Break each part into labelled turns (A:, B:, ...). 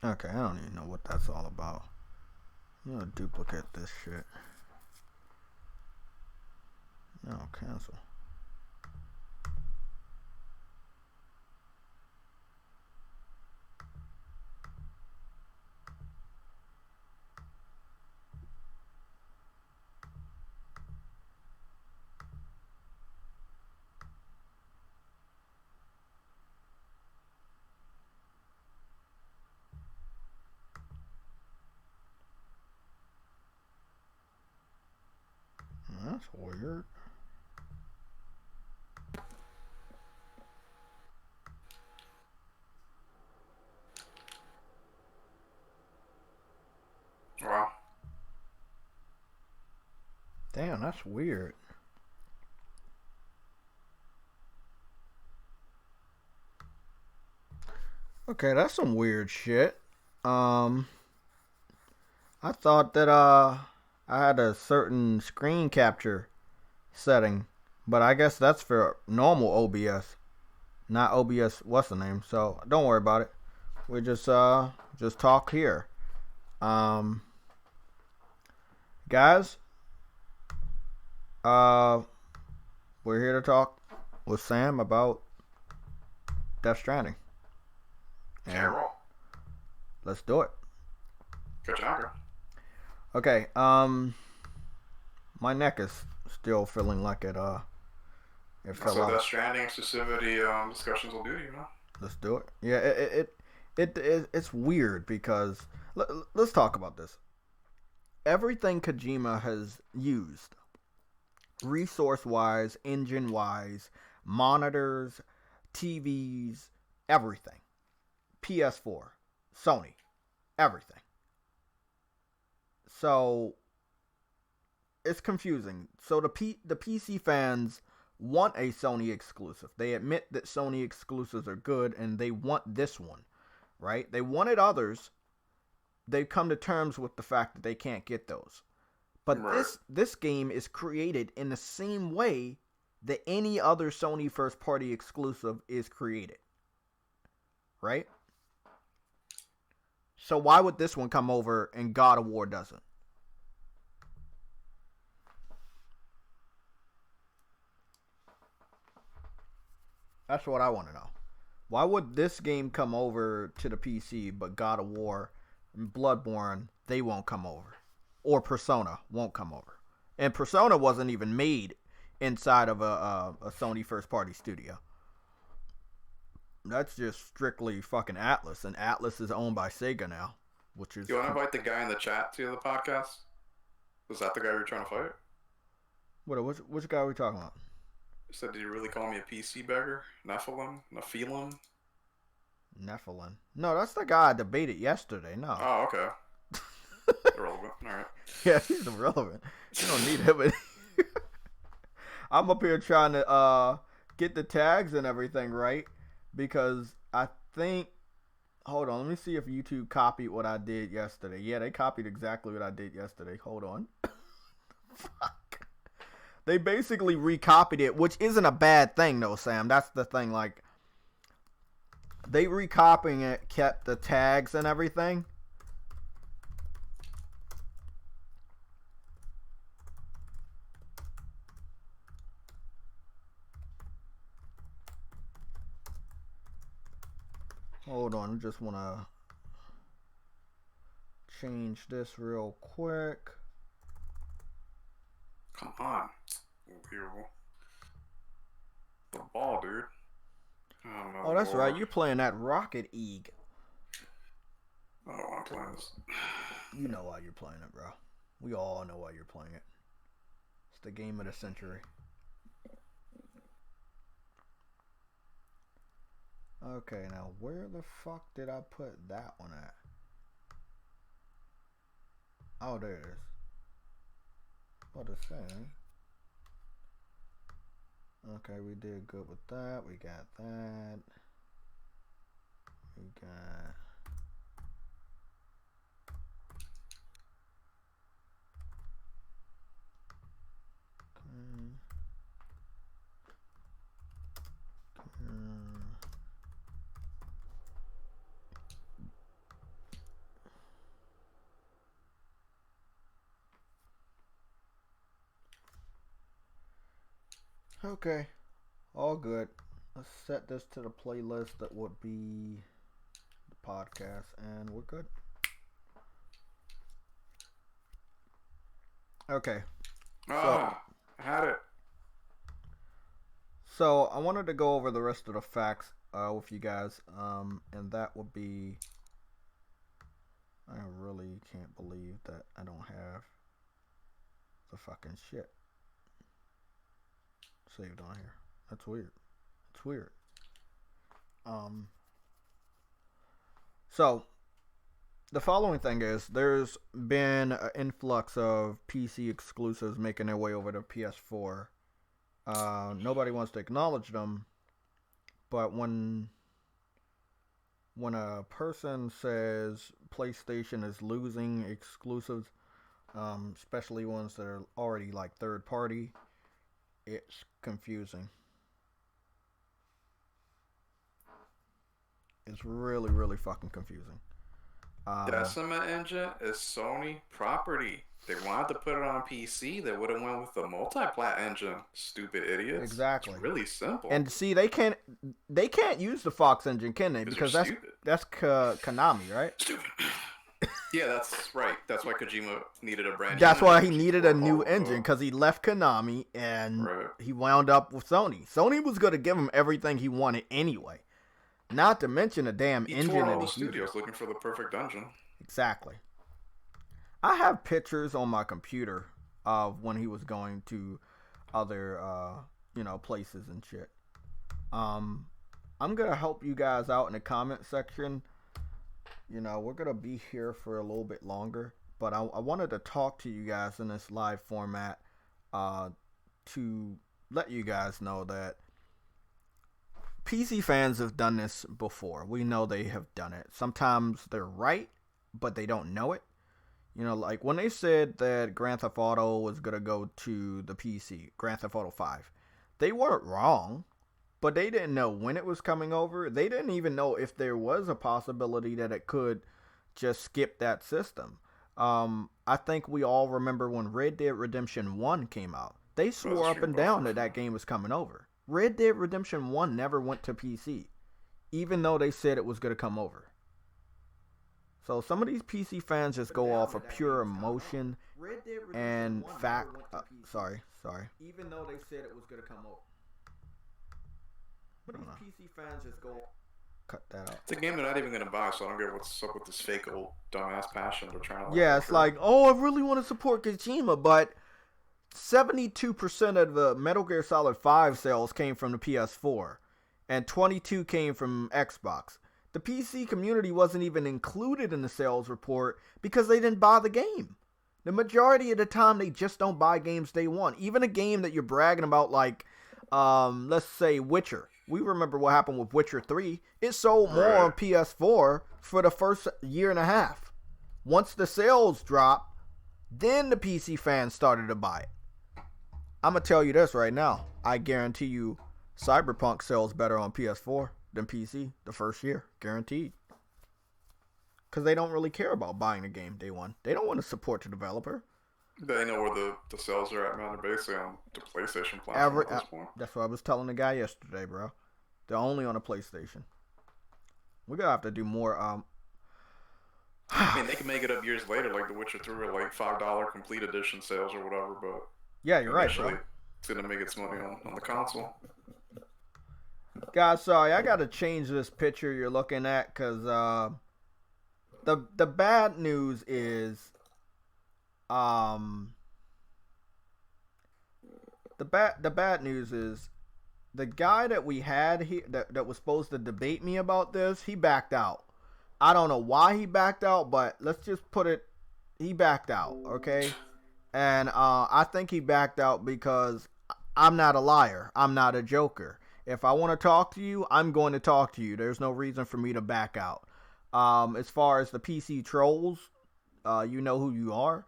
A: Okay, I don't even know what that's all about. I'm gonna duplicate this shit. No, cancel. That's weird.
B: Wow.
A: Damn, that's weird. Okay, that's some weird shit. Um, I thought that I had a certain screen capture setting, but I guess that's for normal OBS, not OBS. What's the name? So don't worry about it. We just talk here. Um, guys, uh, we're here to talk with Sam about Death Stranding,
B: Okay,
A: and
B: roll.
A: let's do it.
B: Good job.
A: Okay. My neck is still feeling like it
B: That's
A: fell
B: what that
A: out.
B: Stranding exclusivity discussions will do, you know?
A: Let's do it. Yeah, it's weird because let's talk about this. Everything Kojima has used, resource wise, engine wise, monitors, TVs, everything. PS4, Sony, everything. So it's confusing. So the PC fans want a Sony exclusive. They admit that Sony exclusives are good and they want this one, right? They wanted others. They've come to terms with the fact that they can't get those. But
B: Right.
A: this game is created in the same way that any other Sony first party exclusive is created, right? So why would this one come over and God of War doesn't? That's what I want to know. Why would this game come over to the PC, but God of War and Bloodborne, they won't come over? Or Persona won't come over? And Persona wasn't even made inside of a Sony first party studio. That's just strictly fucking Atlas, and Atlas is owned by Sega now, which is
B: You want to invite the guy in the chat to the podcast? Was that the guy we were trying to fight?
A: what? Which guy are we talking about?
B: You said, did you really call me a PC beggar? Nephilim? Nephilim?
A: Nephilim. No, that's the guy I debated yesterday. No.
B: Oh, okay. Irrelevant. Alright.
A: Yeah, he's irrelevant. You don't need him. I'm up here trying to get the tags and everything right because I think. Hold on, let me see if YouTube copied what I did yesterday. Yeah, they copied exactly what I did yesterday. Hold on. Fuck. They basically recopied it, which isn't a bad thing though, Sam. That's the thing. Like they recopying it, kept the tags and everything. Hold on, I just want to change this real quick.
B: Come on. Beautiful. The ball, dude.
A: Oh,
B: Oh,
A: that's right.
B: Lord.
A: You're playing that Rocket Eague.
B: I don't want to play this.
A: You know why you're playing it, bro. We all know why you're playing it. It's the game of the century. Okay, now where the fuck did I put that one at? Oh, there it is. What is that? Okay, we did good with that. We got that. We got. Okay. All good. Let's set this to the playlist that would be the podcast, and we're good. Okay. So,
B: Ah, I had it.
A: so I wanted to go over the rest of the facts with you guys, and that would be. I really can't believe that I don't have the fucking shit saved on here. That's weird. It's weird. Um. So the following thing is there's been an influx of PC exclusives making their way over to PS4. Nobody wants to acknowledge them, but when a person says PlayStation is losing exclusives, especially ones that are already like third party, it's confusing. It's really, really fucking confusing. Um,
B: Decima engine is Sony property. They wanted to put it on PC. They would have went with the multi-plat engine. Stupid idiots. It's
A: exactly.
B: really simple.
A: And see, they can't use the Fox engine, can they?
B: Because they're
A: Because that's
B: stupid.
A: that's Konami, right?
B: Stupid. Yeah, that's right. That's why Kojima needed a brand new
A: That's why he
B: engine
A: needed a
B: for
A: new
B: all of
A: engine because he left Konami and
B: Right.
A: he wound up with Sony. Sony was going to give him everything he wanted anyway. Not to mention the damn
B: He
A: engine
B: toured
A: that
B: all the
A: he's using.
B: studios looking for the perfect engine.
A: Exactly. I have pictures on my computer of when he was going to other, places and shit. I'm gonna help you guys out in the comment section. We're gonna be here for a little bit longer, but I wanted to talk to you guys in this live format, to let you guys know that PC fans have done this before. We know they have done it. Sometimes they're right, but they don't know it. Like when they said that Grand Theft Auto was gonna go to the PC, Grand Theft Auto 5, they weren't wrong, but they didn't know when it was coming over. They didn't even know if there was a possibility that it could just skip that system. I think we all remember when Red Dead Redemption 1 came out. They swore up and down that that game was coming over. Red Dead Redemption 1 never went to PC, even though they said it was going to come over. So some of these PC fans just go off of pure emotion and fact. Sorry. Even though they said it was going to come over. But these PC fans just go. Cut that out.
B: It's a game they're not even gonna buy, so I don't get what's up with this fake old dumbass passion they're trying to.
A: Yeah, it's like, oh, I really want to support Kojima, but 72% of the Metal Gear Solid 5 sales came from the PS4, and 22 came from Xbox. The PC community wasn't even included in the sales report because they didn't buy the game. The majority of the time, they just don't buy games they want. Even a game that you're bragging about, like, let's say Witcher. We remember what happened with Witcher 3. It sold more on PS4 for the first year and a half. Once the sales dropped, then the PC fans started to buy it. I'm going to tell you this right now. I guarantee you Cyberpunk sells better on PS4 than PC the first year. Guaranteed. Because they don't really care about buying the game day one. They don't want to support the developer.
B: They know where the sales are at, man. They're basically on the PlayStation platform at this point.
A: That's what I was telling the guy yesterday, bro. They're only on a PlayStation. We're going to have to do more.
B: I mean, they can make it up years later, like The Witcher 3, or like $5 complete edition sales or whatever, but
A: yeah, you're right, bro.
B: It's going to make its money on the console.
A: Guys, sorry, I got to change this picture you're looking at because the bad news is the bad news is the guy that we had here that was supposed to debate me about this, he backed out. I don't know why he backed out, but let's just put it, he backed out, okay? And I think he backed out because I'm not a liar. I'm not a joker. If I want to talk to you, I'm going to talk to you. There's no reason for me to back out. As far as the PC trolls, you know who you are.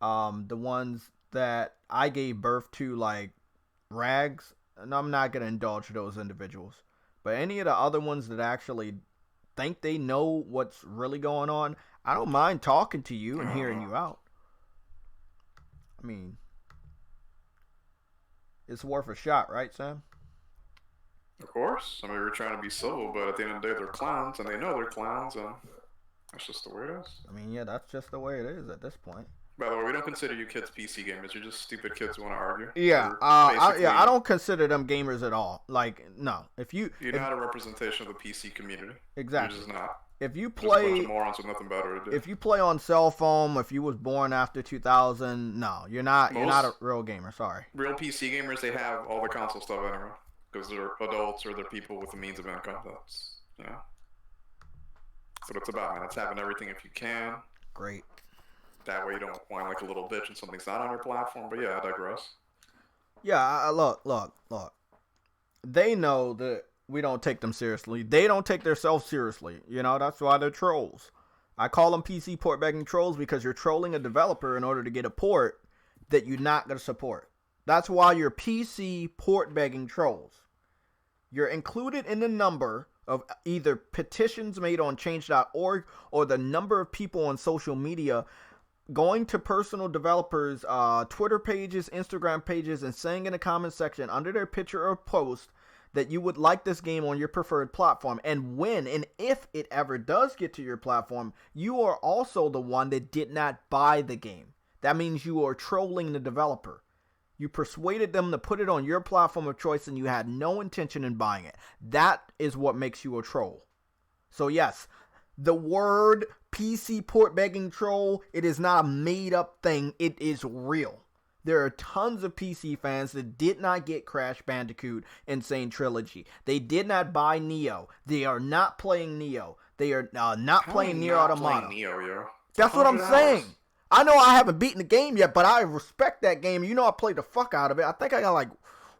A: The ones that I gave birth to, like Rags, and I'm not going to indulge those individuals. But any of the other ones that actually think they know what's really going on, I don't mind talking to you and hearing you out. I mean, it's worth a shot, right, Sam?
B: Of course. I mean, we're trying to be civil, but at the end of the day, they're clowns, and they know they're clowns, and that's just the way it is.
A: I mean, yeah, that's just the way it is at this point.
B: By the way, we don't consider you kids PC gamers. You're just stupid kids who want to argue.
A: Yeah, I don't consider them gamers at all. Like, no,
B: you're not a representation of the PC community.
A: Exactly.
B: You're just not.
A: If you play,
B: a bunch of morons with nothing better to do.
A: If you play on cell phone, if you was born after 2000, no, you're not a real gamer. Sorry.
B: Real PC gamers, they have all the console stuff anyway, because they're adults or they're people with the means of income. That's what it's about, man. It's having everything if you can.
A: Great.
B: That way you don't whine like a little bitch and something's not on your platform. But yeah, I digress.
A: Yeah, look. They know that we don't take them seriously. They don't take themselves seriously. That's why they're trolls. I call them PC port begging trolls because you're trolling a developer in order to get a port that you're not going to support. That's why you're PC port begging trolls. You're included in the number of either petitions made on change.org or the number of people on social media going to personal developers' Twitter pages, Instagram pages, and saying in the comment section under their picture or post that you would like this game on your preferred platform. And when and if it ever does get to your platform, you are also the one that did not buy the game. That means you are trolling the developer. You persuaded them to put it on your platform of choice and you had no intention in buying it. That is what makes you a troll. So yes, the word PC port begging troll, it is not a made up thing. It is real. There are tons of PC fans that did not get Crash Bandicoot Insane Trilogy. They did not buy Neo. They are not playing Neo. They are not playing Nier Automata.
B: Neo, yo?
A: That's what I'm saying. I know I haven't beaten the game yet, but I respect that game. I played the fuck out of it. I think I got like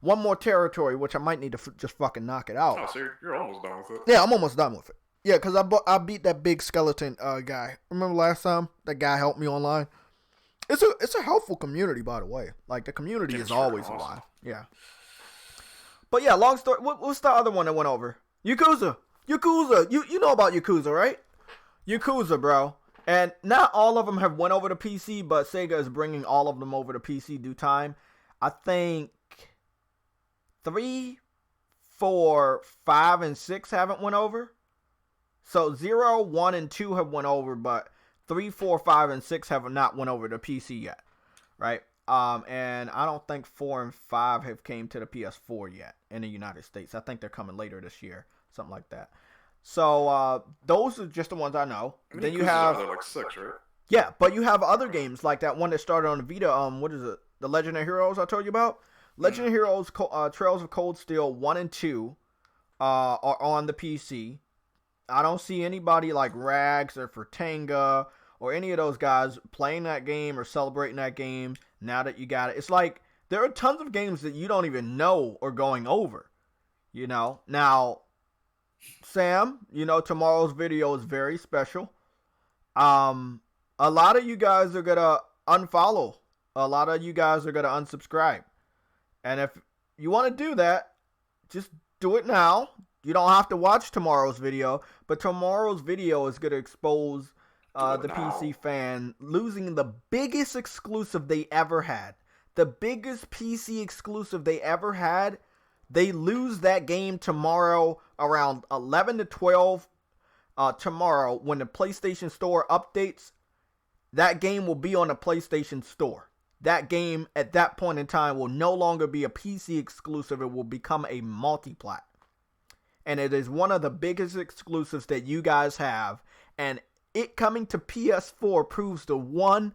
A: one more territory, which I might need to just fucking knock it out.
B: Oh, so you're almost done with it.
A: Yeah, I'm almost done with it. Yeah, because I beat that big skeleton guy. Remember last time that guy helped me online? It's a helpful community, by the way. Like, the community is always alive. Yeah. But yeah, long story. What's the other one that went over? Yakuza. You know about Yakuza, right? Yakuza, bro. And not all of them have went over to PC, but Sega is bringing all of them over to PC due time. I think 3, 4, 5, and 6 haven't went over. So 0, 1, and 2 have went over, but 3, 4, 5, and 6 have not went over to PC yet, right? And I don't think 4 and 5 have came to the PS4 yet in the United States. I think they're coming later this year, something like that. So those are just the ones I know. Then you have
B: like 6, right?
A: Yeah, but you have other games like that one that started on the Vita. What is it? The Legend of Heroes I told you about. Legend of Heroes Trails of Cold Steel 1 and 2 are on the PC. I don't see anybody like Rags or Fertanga or any of those guys playing that game or celebrating that game now that you got it. It's like there are tons of games that you don't even know are going over. Now, Sam, tomorrow's video is very special. A lot of you guys are gonna unfollow. A lot of you guys are gonna unsubscribe. And if you want to do that, just do it now. You don't have to watch tomorrow's video, but tomorrow's video is gonna expose the PC fan losing the biggest exclusive they ever had. The biggest PC exclusive they ever had. They lose that game tomorrow around 11 to 12 tomorrow when the PlayStation Store updates. That game will be on the PlayStation Store. That game at that point in time will no longer be a PC exclusive. It will become a multi-plat. And it is one of the biggest exclusives that you guys have. And it coming to PS4 proves the one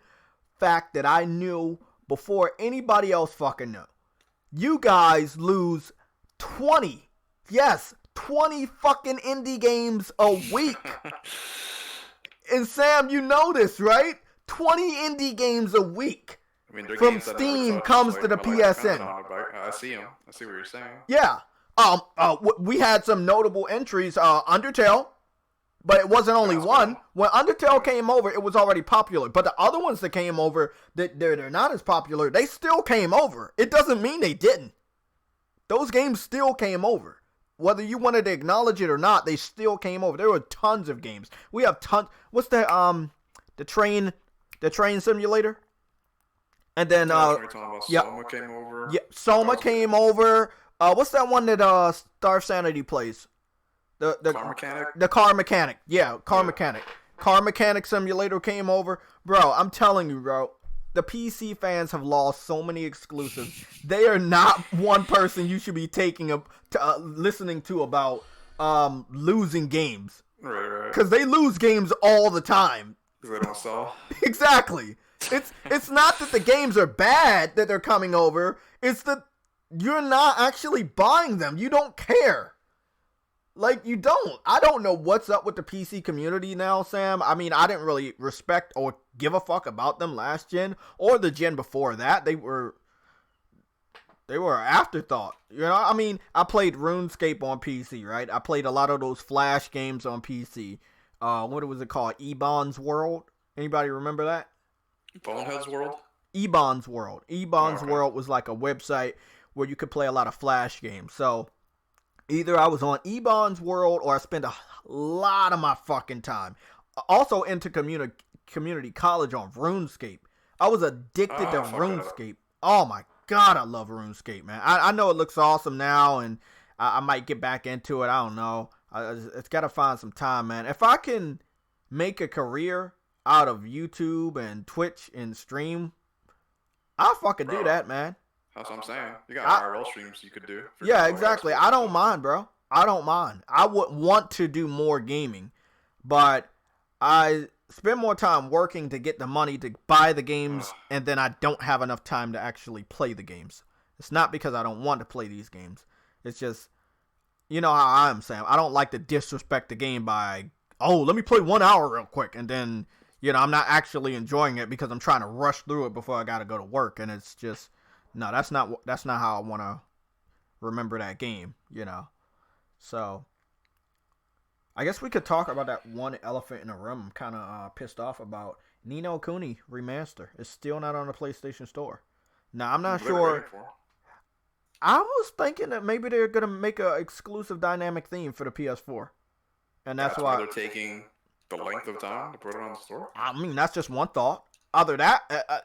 A: fact that I knew before anybody else fucking knew. You guys lose 20 fucking indie games a week. And Sam, you know this, right? 20 indie games a week.
B: I mean,
A: from Steam comes to the PSN.
B: I see them. I see what you're saying.
A: Yeah. We had some notable entries. Undertale, but it wasn't only one. When Undertale came over, it was already popular. But the other ones that came over, they're not as popular. They still came over. It doesn't mean they didn't. Those games still came over. Whether you wanted to acknowledge it or not, they still came over. There were tons of games. We have tons. What's the train simulator? And then
B: Yeah, that's when you're talking about
A: yep,
B: Soma came over.
A: yeah,
B: That
A: Soma
B: was good.
A: came over. What's that one that Star Sanity plays? The the
B: Car Mechanic.
A: the car mechanic. Yeah, car
B: Yeah.
A: mechanic. Car mechanic simulator came over. Bro, I'm telling you, bro. The PC fans have lost so many exclusives. They are not one person you should be listening to about losing games,
B: Right, right.
A: because they lose games all the time.
B: Because they don't sell.
A: Exactly. It's not that the games are bad that they're coming over. It's that you're not actually buying them. You don't care. Like, you don't. I don't know what's up with the PC community now, Sam. I mean, I didn't really respect or give a fuck about them last gen or the gen before that. They were an afterthought. You know, I mean, I played RuneScape on PC, right? I played a lot of those Flash games on PC. What was it called? Ebon's World? Anybody remember that?
B: Bonehead's World?
A: Ebon's World.
B: Oh,
A: Ebon's
B: okay.
A: World was like a website where you could play a lot of Flash games. So either I was on Ebon's World or I spent a lot of my fucking time. Also into community college on RuneScape. I was addicted to
B: Ah, fuck that.
A: RuneScape. Oh my god, I love RuneScape, man. I know it looks awesome now, and I might get back into it. I don't know. It's got to find some time, man. If I can make a career out of YouTube and Twitch and stream, I'll fucking do
B: Bro,
A: that, man.
B: that's what I'm saying. You got
A: I,
B: IRL streams you could do. For
A: yeah,
B: example, like
A: exactly. I
B: Xbox
A: don't
B: stuff.
A: mind, bro. I don't mind. I would want to do more gaming, but I spend more time working to get the money to buy the
B: Ugh.
A: games, and then I don't have enough time to actually play the games. It's not because I don't want to play these games. It's just, you know how I am, Sam. I don't like to disrespect the game by, oh, let me play 1 hour real quick, and then, I'm not actually enjoying it because I'm trying to rush through it before I got to go to work, and it's just, no, that's not how I want to remember that game. So I guess we could talk about that one elephant in the room I'm kind of pissed off about. Ni no Kuni remaster is still not on the PlayStation Store. Now I'm not
B: What are they waiting
A: sure.
B: for?
A: I was thinking that maybe they're gonna make an exclusive dynamic theme for the PS4, and that's
B: That's why
A: why.
B: they're taking the length of time to put it on the store?
A: I mean, that's just one thought. Other that,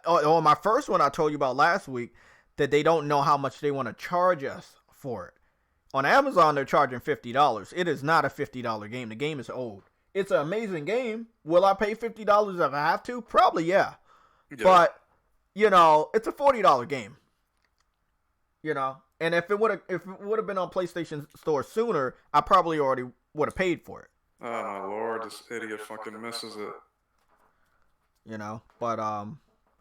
A: on my first one I told you about last week, that they don't know how much they want to charge us for it. On Amazon, they're charging $50. It is not a $50 game. The game is old. It's an amazing game. Will I pay $50 if I have to? Probably, yeah.
B: Yeah.
A: But, it's a $40 game. And if it would have been on PlayStation Store sooner, I probably already would have paid for it.
B: Oh my lord, this idiot fucking misses it.
A: But I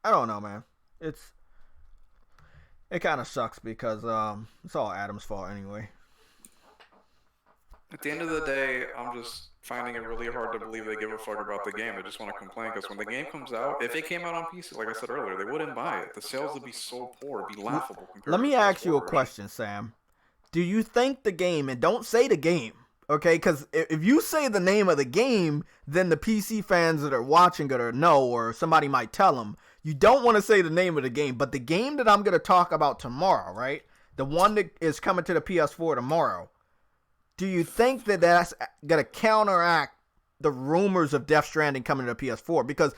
A: don't know, man. It kind of sucks because it's all Adam's fault anyway.
B: At the end of the day, I'm just finding it really hard to believe they give a fuck about the game. They just want to complain because when the game comes out, if it came out on PC, like I said earlier, they wouldn't buy it. The sales would be so poor, it'd be laughable compared
A: Let
B: to
A: me
B: the
A: ask you a
B: PS4 version.
A: question, Sam. Do you think the game, and don't say the game, okay? Because if you say the name of the game, then the PC fans that are watching it or know, or somebody might tell them. You don't want to say the name of the game, but the game that I'm going to talk about tomorrow, right? The one that is coming to the PS4 tomorrow. Do you think that that's going to counteract the rumors of Death Stranding coming to the PS4? Because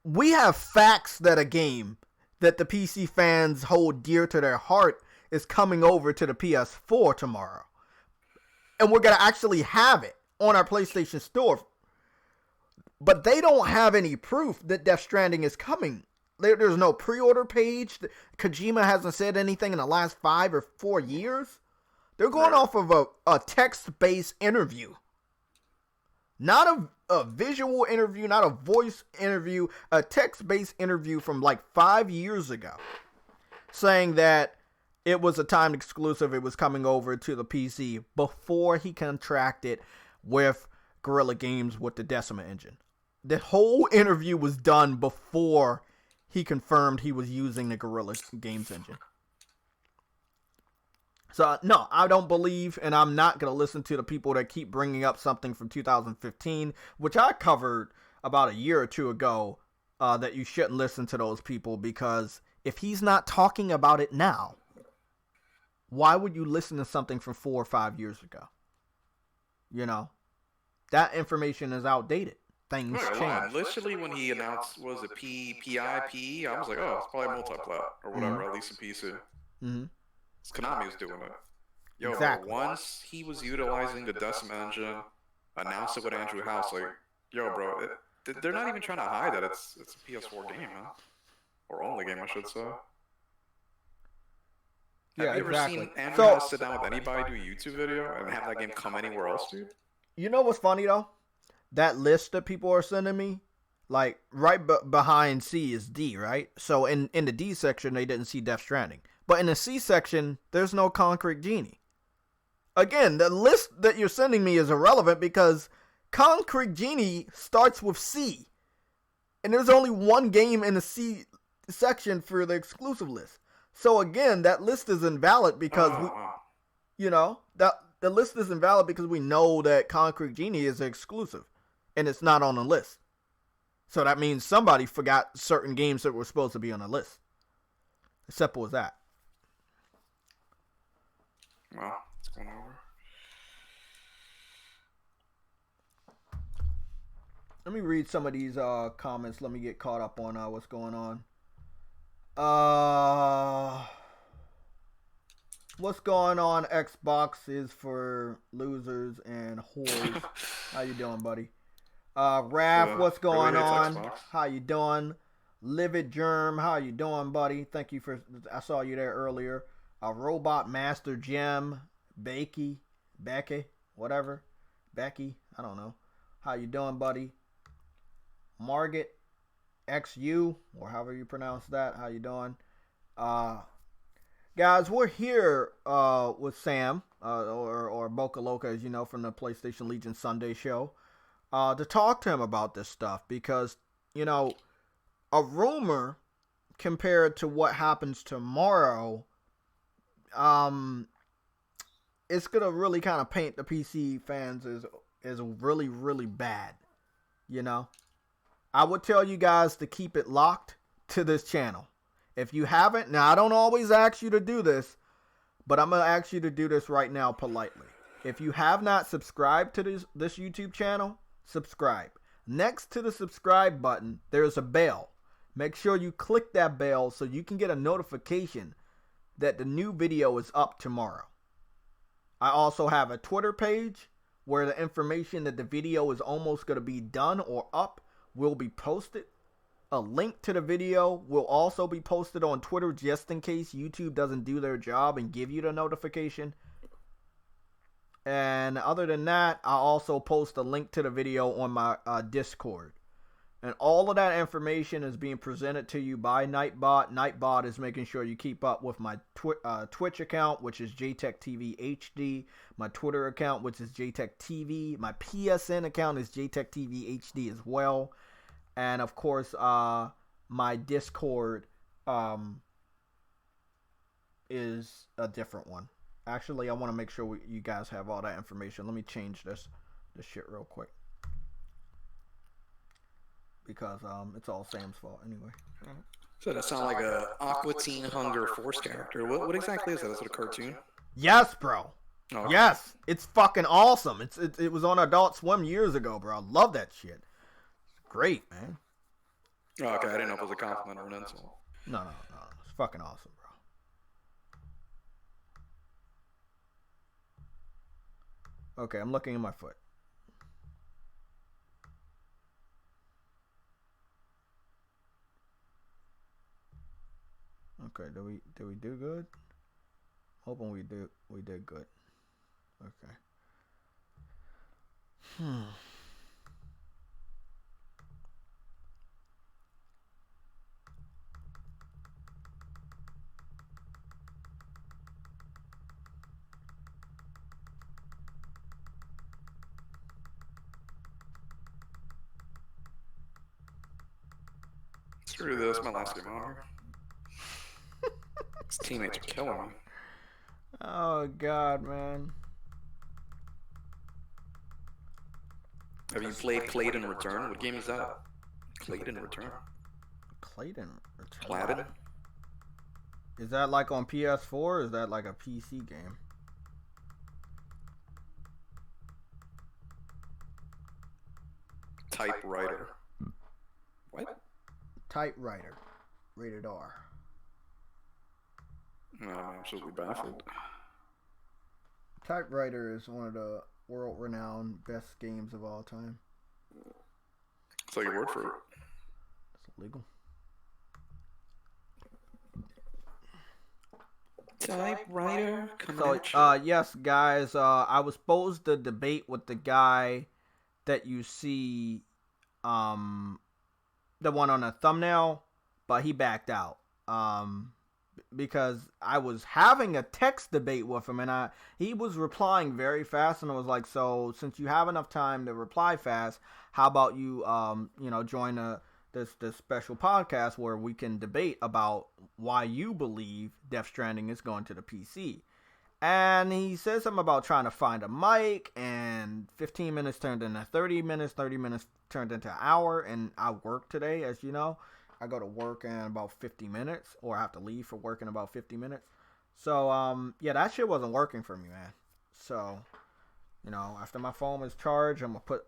A: we have facts that a game that the PC fans hold dear to their heart is coming over to the PS4 tomorrow. And we're going to actually have it on our PlayStation Store. But they don't have any proof that Death Stranding is coming. There's no pre-order page. Kojima hasn't said anything in the last 5 or 4 years. They're going off of a text-based interview. Not a visual interview, not a voice interview, a text-based interview from like 5 years ago. Saying that it was a timed exclusive, it was coming over to the PC before he contracted with Guerrilla Games with the Decima engine. The whole interview was done before he confirmed he was using the Guerrilla Games engine. So, no, I don't believe, and I'm not going to listen to the people that keep bringing up something from 2015, which I covered about a year or two ago, that you shouldn't listen to those people, because if he's not talking about it now, why would you listen to something from 4 or 5 years ago? That information is outdated. things
B: I'm not gonna lie.
A: change.
B: Initially, when he announced, was it PIPE? I was like, oh, it's probably multi-plat or whatever, at least in PC.
A: Mm-hmm.
B: Konami was doing it. Yo, but
A: Exactly.
B: once he was utilizing the Decim engine, announced it with Andrew House, like, yo, bro, they're not even trying to hide that it's a PS4 game, man, or only game, I should say. Have
A: Yeah,
B: you ever
A: exactly.
B: seen Andrew House sit down with anybody do a YouTube video and have that game come anywhere else, dude?
A: You know what's funny though? That list that people are sending me, like right behind C is D, right? So in the D section they didn't see Death Stranding, but in the C section there's no Concrete Genie. Again, the list that you're sending me is irrelevant because Concrete Genie starts with C, and there's only one game in the C section for the exclusive list. So again, that list is invalid because that the list is invalid because we know that Concrete Genie is exclusive, and it's not on the list. So that means somebody forgot certain games that were supposed to be on the list. As simple as that.
B: Well, it's going over.
A: Let me read some of these comments. Let me get caught up on what's going on. What's going on? Xbox is for losers and whores. How you doing, buddy? Raph, what's going on? Xbox. How you doing? Livid Germ, how you doing, buddy? Thank you for. I saw you there earlier. Robot Master Gem, Becky, whatever, Becky. I don't know. How you doing, buddy? Margaret XU, or however you pronounce that. How you doing? Guys, we're here with Sam, or Boca Loca, as you know, from the PlayStation Legion Sunday show, to talk to him about this stuff because, you know, a rumor compared to what happens tomorrow, it's going to really kind of paint the PC fans as really, really bad, you know? I would tell you guys to keep it locked to this channel. If you haven't, now I don't always ask you to do this, but I'm going to ask you to do this right now politely. If you have not subscribed to this YouTube channel, subscribe. Next to the subscribe button, there's a bell. Make sure you click that bell so you can get a notification that the new video is up tomorrow. I also have a Twitter page where the information that the video is almost going to be done or up will be posted. A link to the video will also be posted on Twitter just in case YouTube doesn't do their job and give you the notification. And other than that, I also post a link to the video on my Discord. And all of that information is being presented to you by Nightbot. Nightbot is making sure you keep up with my Twitch account, which is JayTechTV HD. My Twitter account, which is JayTechTV. My PSN account is JayTechTV HD as well. And of course, my Discord is a different one. Actually, I want to make sure you guys have all that information. Let me change this shit real quick. Because it's all Sam's fault anyway.
B: So that sounds like a Aqua Teen Hunger Force character. What exactly is that? Is it a cartoon?
A: Yes, bro.
B: Oh, okay.
A: Yes, it's fucking awesome. It was on Adult Swim years ago, bro. I love that shit. It's great, man.
B: Oh, okay, I didn't know if it was a compliment or an insult.
A: No. It's fucking awesome, bro. Okay, I'm looking at my foot. Okay, did we do good? Hoping we did good. Okay.
B: Screw this, my last game over. His teammates are killing me.
A: Oh god, man.
B: Have you played Clayton Return? What game is that? Clayton Return.
A: Clayton Return.
B: Clayton?
A: Is that like on PS4 or is that like a PC game?
B: typewriter. What?
A: Typewriter. Rated R.
B: No, I'm absolutely baffled.
A: Typewriter is one of the world-renowned best games of all time.
B: It's like a word for it.
A: It's illegal.
B: Typewriter.
A: So, yes, guys, I was supposed to debate with the guy that you see, the one on the thumbnail, but he backed out. Because I was having a text debate with him, and he was replying very fast, and I was like, so since you have enough time to reply fast, how about you join this special podcast where we can debate about why you believe Death Stranding is going to the PC. And he said something about trying to find a mic, and 15 minutes turned into 30 minutes, 30 minutes turned into an hour, and I work today, as you know. I go to work in about 50 minutes, or I have to leave for work in about 50 minutes. So, yeah, that shit wasn't working for me, man. So, after my phone is charged, I'm going to put,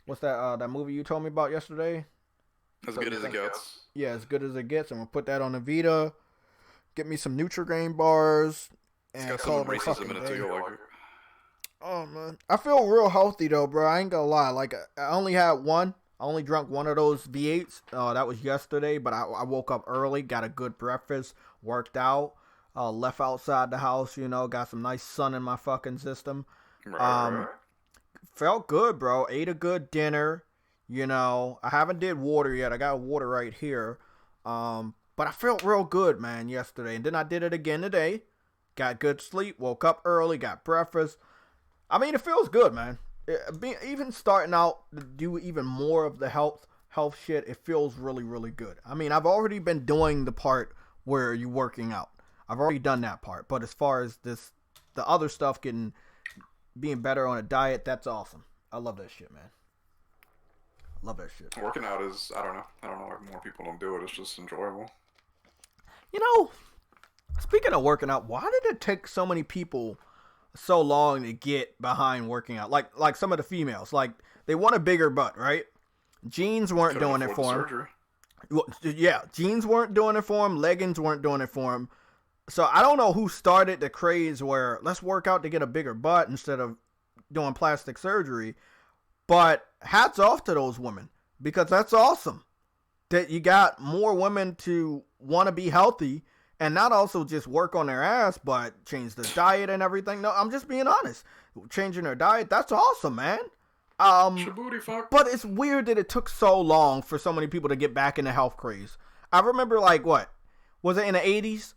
A: what's that movie you told me about yesterday?
B: As Good as It Gets.
A: Yeah, As Good as It Gets. I'm going to put that on the Vita, get me some Nutri-Grain bars, and call it a fucking day. Oh, man. I feel real healthy, though, bro. I ain't going to lie. I only had one. I only drank one of those V8s. That was yesterday, but I woke up early, got a good breakfast, worked out, left outside the house, got some nice sun in my fucking system.
B: Right.
A: Felt good, bro. Ate a good dinner. I haven't did water yet. I got water right here. But I felt real good, man, yesterday. And then I did it again today. Got good sleep, woke up early, got breakfast. I mean, it feels good, man. Even starting out to do even more of the health shit, it feels really, really good. I mean, I've already been doing the part where you're working out. I've already done that part. But as far as the other stuff, being better on a diet, that's awesome. I love that shit, man. Love that shit.
B: Working out is, I don't know why more people don't do it. It's just enjoyable.
A: Speaking of working out, why did it take so many people so long to get behind working out? Like some of the females, they want a bigger butt, right? Jeans weren't doing it for them. Yeah, jeans weren't doing it for them. Leggings weren't doing it for them. So I don't know who started the craze where let's work out to get a bigger butt instead of doing plastic surgery. But hats off to those women, because that's awesome that you got more women to want to be healthy. And not also just work on their ass, but change the diet and everything. No, I'm just being honest. Changing their diet, that's awesome, man. But it's weird that it took so long for so many people to get back in the health craze. I remember, what? Was it in the 80s?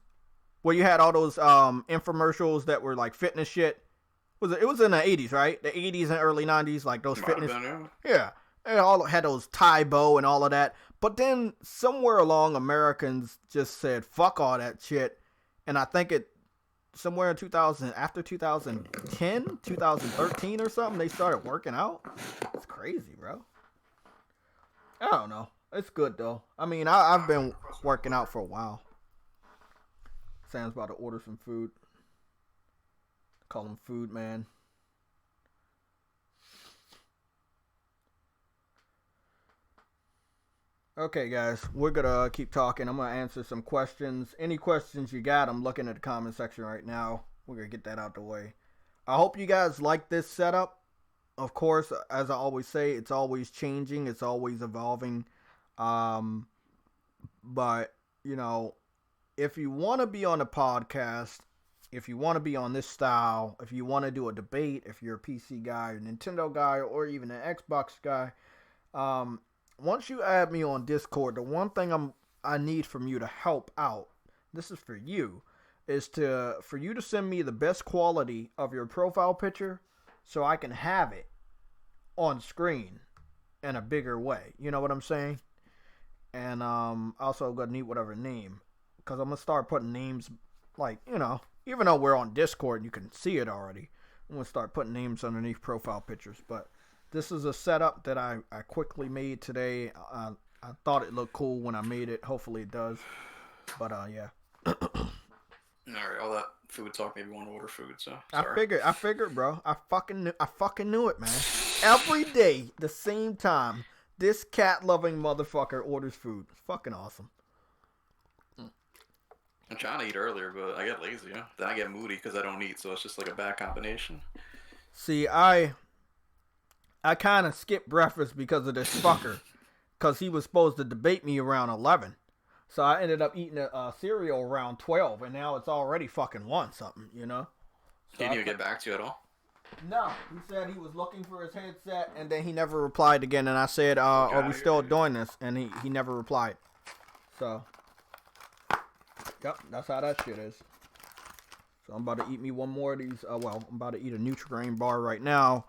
A: Where you had all those infomercials that were like fitness shit? It was in the 80s, right? The 80s and early 90s, like those fitness. Yeah. They all had those Tybo and all of that. But then somewhere along, Americans just said, fuck all that shit. And I think somewhere in after 2010, 2013 or something, they started working out. It's crazy, bro. I don't know. It's good, though. I mean, I've been working out for a while. Sam's about to order some food. Call him Food Man. Okay, guys, we're gonna keep talking. I'm gonna answer some questions. Any questions you got, I'm looking at the comment section right now. We're gonna get that out the way. I hope you guys like this setup. Of course, as I always say, it's always changing. It's always evolving. But, if you want to be on a podcast, if you want to be on this style, if you want to do a debate, if you're a PC guy, a Nintendo guy, or even an Xbox guy, once you add me on Discord, the one thing I need from you to help out, this is for you, is for you to send me the best quality of your profile picture so I can have it on screen in a bigger way. You know what I'm saying? And also gonna need whatever name, because I'm gonna start putting names even though we're on Discord and you can see it already, I'm gonna start putting names underneath profile pictures. But this is a setup that I quickly made today. I thought it looked cool when I made it. Hopefully it does. But yeah.
B: All right, all that food talk made me want to order food. So sorry.
A: I figured, bro. I fucking knew it, man. Every day, the same time, this cat-loving motherfucker orders food. It's fucking awesome.
B: I'm trying to eat earlier, but I get lazy. Yeah? Then I get moody because I don't eat, so it's just like a bad combination.
A: See, I kind of skipped breakfast because of this fucker. Because he was supposed to debate me around 11. So I ended up eating a cereal around 12. And now it's already fucking 1 something, you know? So
B: He didn't even get back to you at all?
A: No. He said he was looking for his headset. And then he never replied again. And I said, are we still doing this? And he never replied. So, yep, that's how that shit is. So I'm about to eat me one more of these. I'm about to eat a Nutri-Grain bar right now.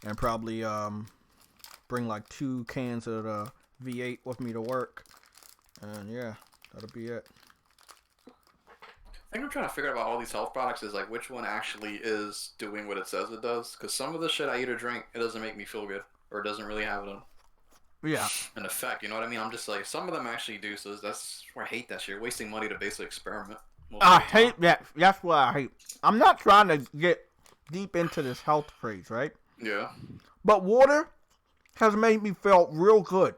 A: And probably bring like 2 cans of the V8 with me to work, and yeah, that'll be it.
B: I think I'm trying to figure out about all these health products is like which one actually is doing what it says it does. Because some of the shit I eat or drink, it doesn't make me feel good, or it doesn't really have an effect. You know what I mean? I'm just like some of them actually do. So that's where I hate that shit. You're wasting money to basically experiment.
A: I hate that. That's what I hate. I'm not trying to get deep into this health craze, right?
B: Yeah.
A: But water has made me feel real good.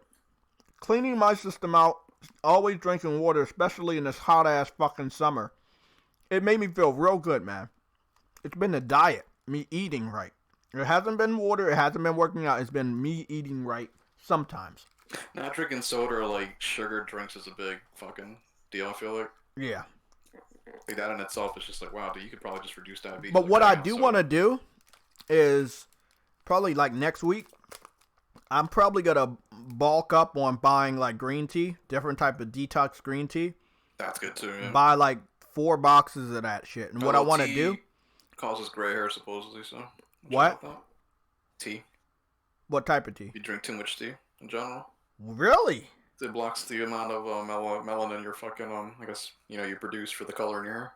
A: Cleaning my system out, always drinking water, especially in this hot ass fucking summer. It made me feel real good, man. It's been the diet, me eating right. It hasn't been water, it hasn't been working out, it's been me eating right sometimes.
B: Not drinking soda or like sugar drinks is a big fucking deal, I feel like.
A: Yeah.
B: Like that in itself is just like, wow, dude, you could probably just reduce diabetes.
A: But what I do want to do is probably like next week, I'm probably going to bulk up on buying like green tea, different type of detox green tea.
B: That's good too, yeah.
A: Buy like 4 boxes of that shit. And what I want to do...
B: causes gray hair supposedly, so...
A: What?
B: Tea.
A: What type of tea?
B: You drink too much tea in general.
A: Really?
B: It blocks the amount of melanin you're fucking, I guess, you produce for the color in your hair.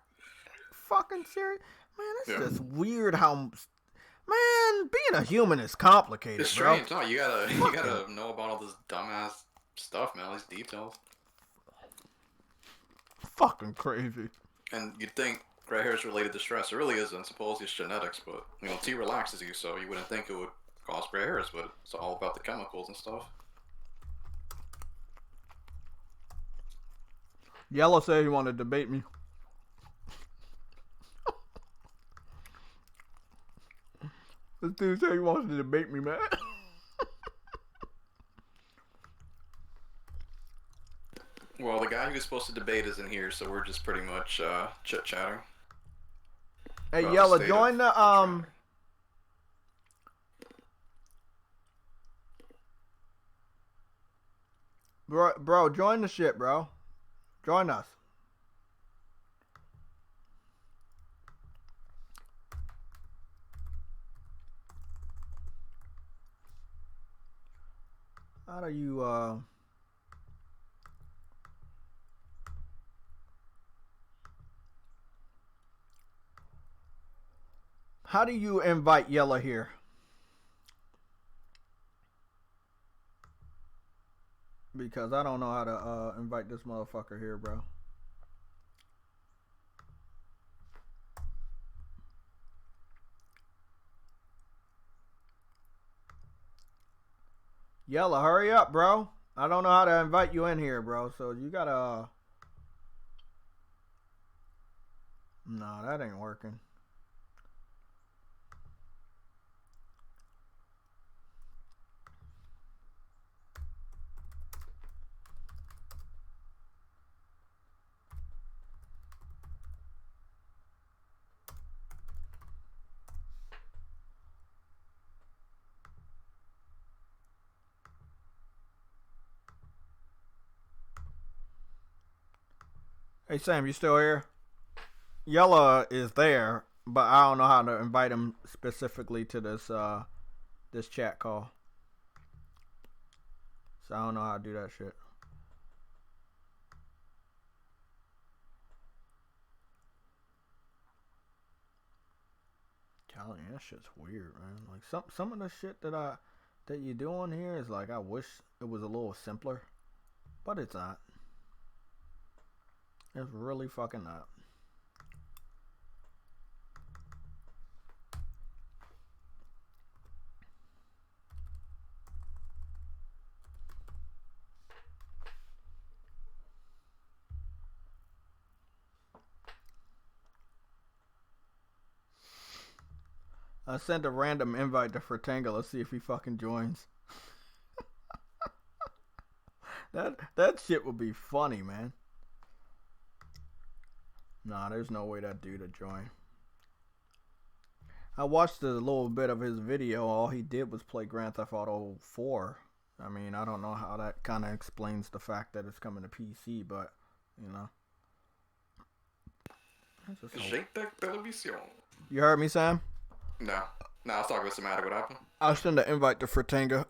A: Fucking serious? Man, it's just weird how... Man, being a human is complicated,
B: it's strange. Bro. No, you gotta know about all this dumbass stuff, man. All these details.
A: Fucking crazy.
B: And you'd think gray hair is related to stress. It really isn't. Supposedly it's genetics, but tea relaxes you, so you wouldn't think it would cause gray hairs, but it's all about the chemicals and stuff.
A: Yellow said he wanted to debate me. This dude said he wants to debate me, man.
B: Well, the guy who's supposed to debate isn't here, so we're just pretty much chit-chatting.
A: Hey, Yellow, join the, Bro, join the shit, bro. Join us. How do you, How do you invite Yellow here? Because I don't know how to invite this motherfucker here, bro. Yellow, hurry up, bro. I don't know how to invite you in here, bro. So you gotta... No, that ain't working. Hey, Sam, you still here? Yellow is there, but I don't know how to invite him specifically to this this chat call. So I don't know how to do that shit. Telling you, that shit's weird, man. Like some of the shit that you do on here is like I wish it was a little simpler, but it's not. It's really fucking not. I sent a random invite to Fratanga. Let's see if he fucking joins. That shit would be funny, man. Nah, there's no way that dude would join. I watched a little bit of his video. All he did was play Grand Theft Auto 4. I mean, I don't know how that kind of explains the fact that it's coming to PC, but, you know.
B: JayTechTV.
A: You heard me, Sam?
B: No. No, I was talking to Somatic. What happened?
A: I'll send an invite to Fratanga.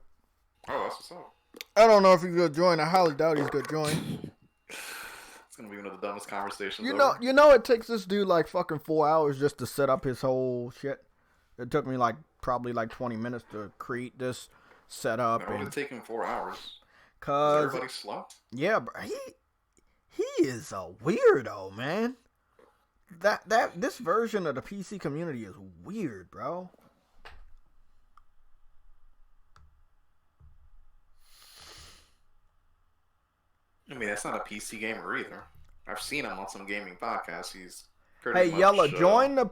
B: Oh, that's what's up.
A: I don't know if he's gonna join. I highly doubt he's gonna join.
B: It's gonna be one of the dumbest conversations.
A: You know, it takes this dude like fucking 4 hours just to set up his whole shit. It took me probably 20 minutes to create this setup.
B: Why would it take him 4 hours?
A: Cause
B: is everybody slow?
A: Yeah, bro, he is a weirdo, man. This version of the PC community is weird, bro.
B: I mean, that's not a PC gamer either. I've seen him on some gaming podcasts. He's
A: pretty much, Yella, join the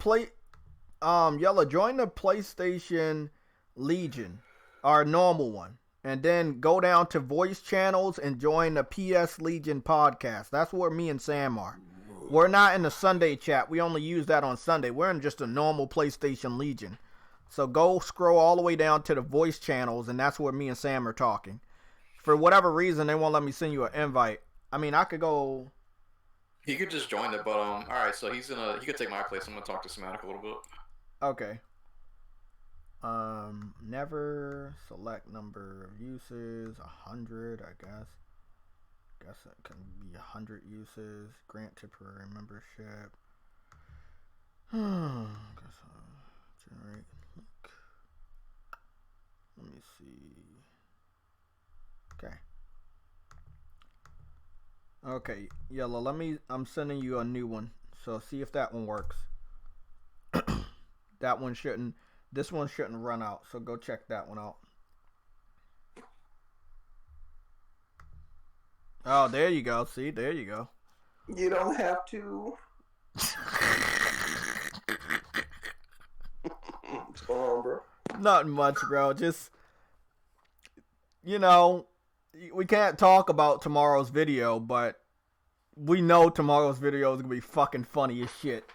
A: PlayStation Legion, our normal one, and then go down to voice channels and join the PS Legion podcast. That's where me and Sam are. We're not in the Sunday chat. We only use that on Sunday. We're in just a normal PlayStation Legion. So go scroll all the way down to the voice channels, and that's where me and Sam are talking. For whatever reason, they won't let me send you an invite. I mean, I could go.
B: He could just join it, but all right. So he could take my place. I'm gonna talk to Somatic a little bit.
A: Okay. Never select number of uses. 100, I guess. Guess that can be 100 uses. Grant temporary membership. Guess generate link. Let me see. Okay, Yellow, I'm sending you a new one. So see if that one works. This one shouldn't run out. So go check that one out. Oh, there you go. See, there you go.
C: You don't have to. What's going on, bro?
A: Nothing much, bro. Just, you know, we can't talk about tomorrow's video, but we know tomorrow's video is going to be fucking funny as shit.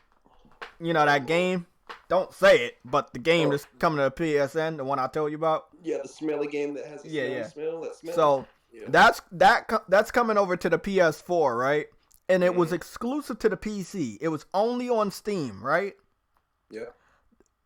A: You know that game? Don't say it, but the game that's coming to the PSN, the one I told you about.
C: Yeah, the smelly game that has a smell. That smell.
A: So that's coming over to the PS4, right? And it was exclusive to the PC. It was only on Steam, right?
C: Yeah.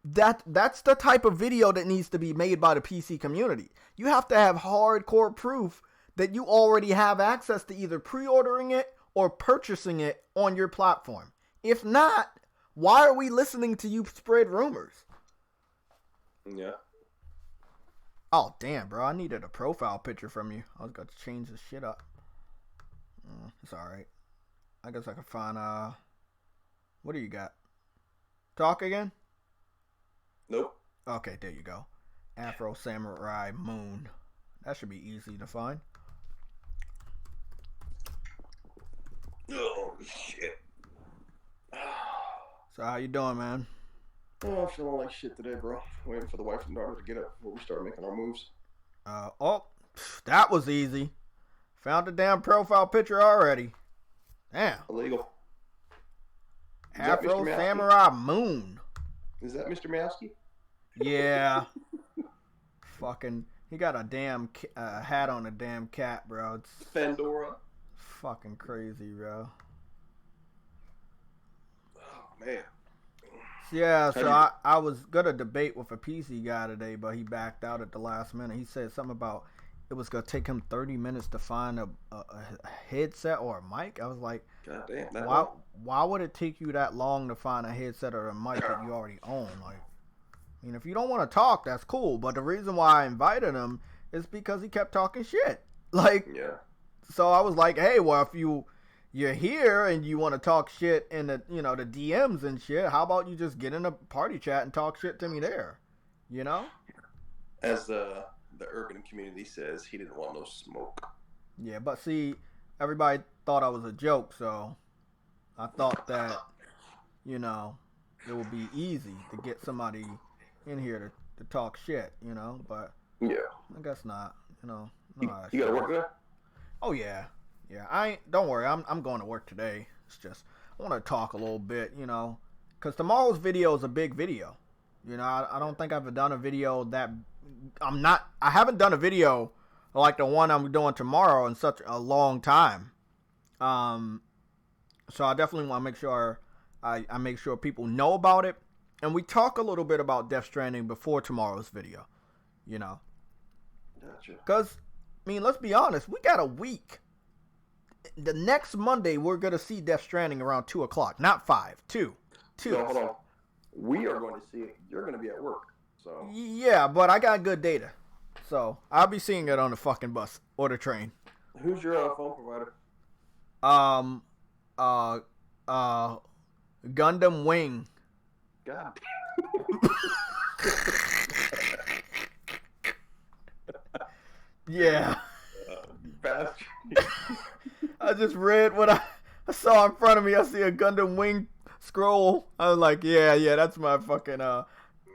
A: That's the type of video that needs to be made by the PC community. You have to have hardcore proof that you already have access to either pre-ordering it or purchasing it on your platform. If not, why are we listening to you spread rumors?
C: Yeah.
A: Oh, damn, bro. I needed a profile picture from you. I was going to change this shit up. It's alright. I guess I can find, what do you got? Talk again?
C: Nope.
A: Okay, there you go. Afro Samurai Moon. That should be easy to find.
C: Oh, shit.
A: So how you doing, man?
C: Oh, I'm feeling like shit today, bro. Waiting for the wife and daughter to get up before we start making our moves.
A: That was easy. Found the damn profile picture already. Damn.
C: Illegal.
A: Afro Samurai Moon.
C: Is that Mr. Mowski?
A: Yeah. Fucking, he got a damn hat on a damn cat, bro. It's
C: Fandora.
A: Fucking crazy, bro.
C: Oh, man.
A: Yeah, so I was gonna debate with a PC guy today, but he backed out at the last minute. He said something about it was gonna take him 30 minutes to find a headset or a mic. I was like,
C: God damn,
A: why would it take you that long to find a headset or a mic that you already own? Like, I mean, if you don't want to talk, that's cool. But the reason why I invited him is because he kept talking shit. Like,
C: yeah.
A: So I was like, hey, well, if you're here and you want to talk shit in the, you know, the DMs and shit, how about you just get in a party chat and talk shit to me there, you know?
C: As the urban community says, he didn't want no smoke.
A: Yeah, but see, everybody thought I was a joke, so I thought that, you know, it would be easy to get somebody in here to talk shit, you know. But
C: Yeah.
A: I guess not, you know.
C: You gotta work there?
A: Oh yeah, yeah. Don't worry. I'm going to work today. It's just I want to talk a little bit, you know, because tomorrow's video is a big video. You know, I don't think I've done a video that I haven't done a video like the one I'm doing tomorrow in such a long time. So I definitely want to make sure I make sure people know about it, and we talk a little bit about Death Stranding before tomorrow's video. You know,
C: Gotcha.
A: because I mean, let's be honest, we got a week. The next Monday we're gonna see Death Stranding around 2:00, not 5. 2.
C: No, hold on. We are going to see it. You're going to be at work. So.
A: Yeah, but I got good data, so I'll be seeing it on the fucking bus or the train.
C: Who's your phone provider?
A: Gundam Wing.
C: God.
A: Yeah.
C: Bastard.
A: I just read what I saw in front of me. I see a Gundam Wing scroll. I was like, yeah, that's my fucking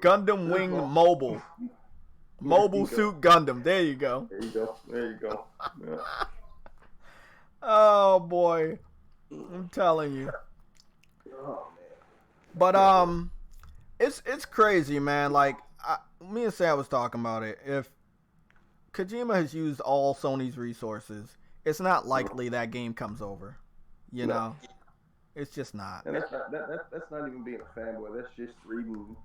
A: Gundam Wing Mobile. Mobile Suit Gundam. There you go.
C: There you go. Yeah.
A: Oh boy. I'm telling you.
C: Oh man.
A: But it's crazy, man. Like me and Sam was talking about it. If Kojima has used all Sony's resources, it's not likely that game comes over. You know? It's just not.
C: And that's not even being a fanboy. That's just reading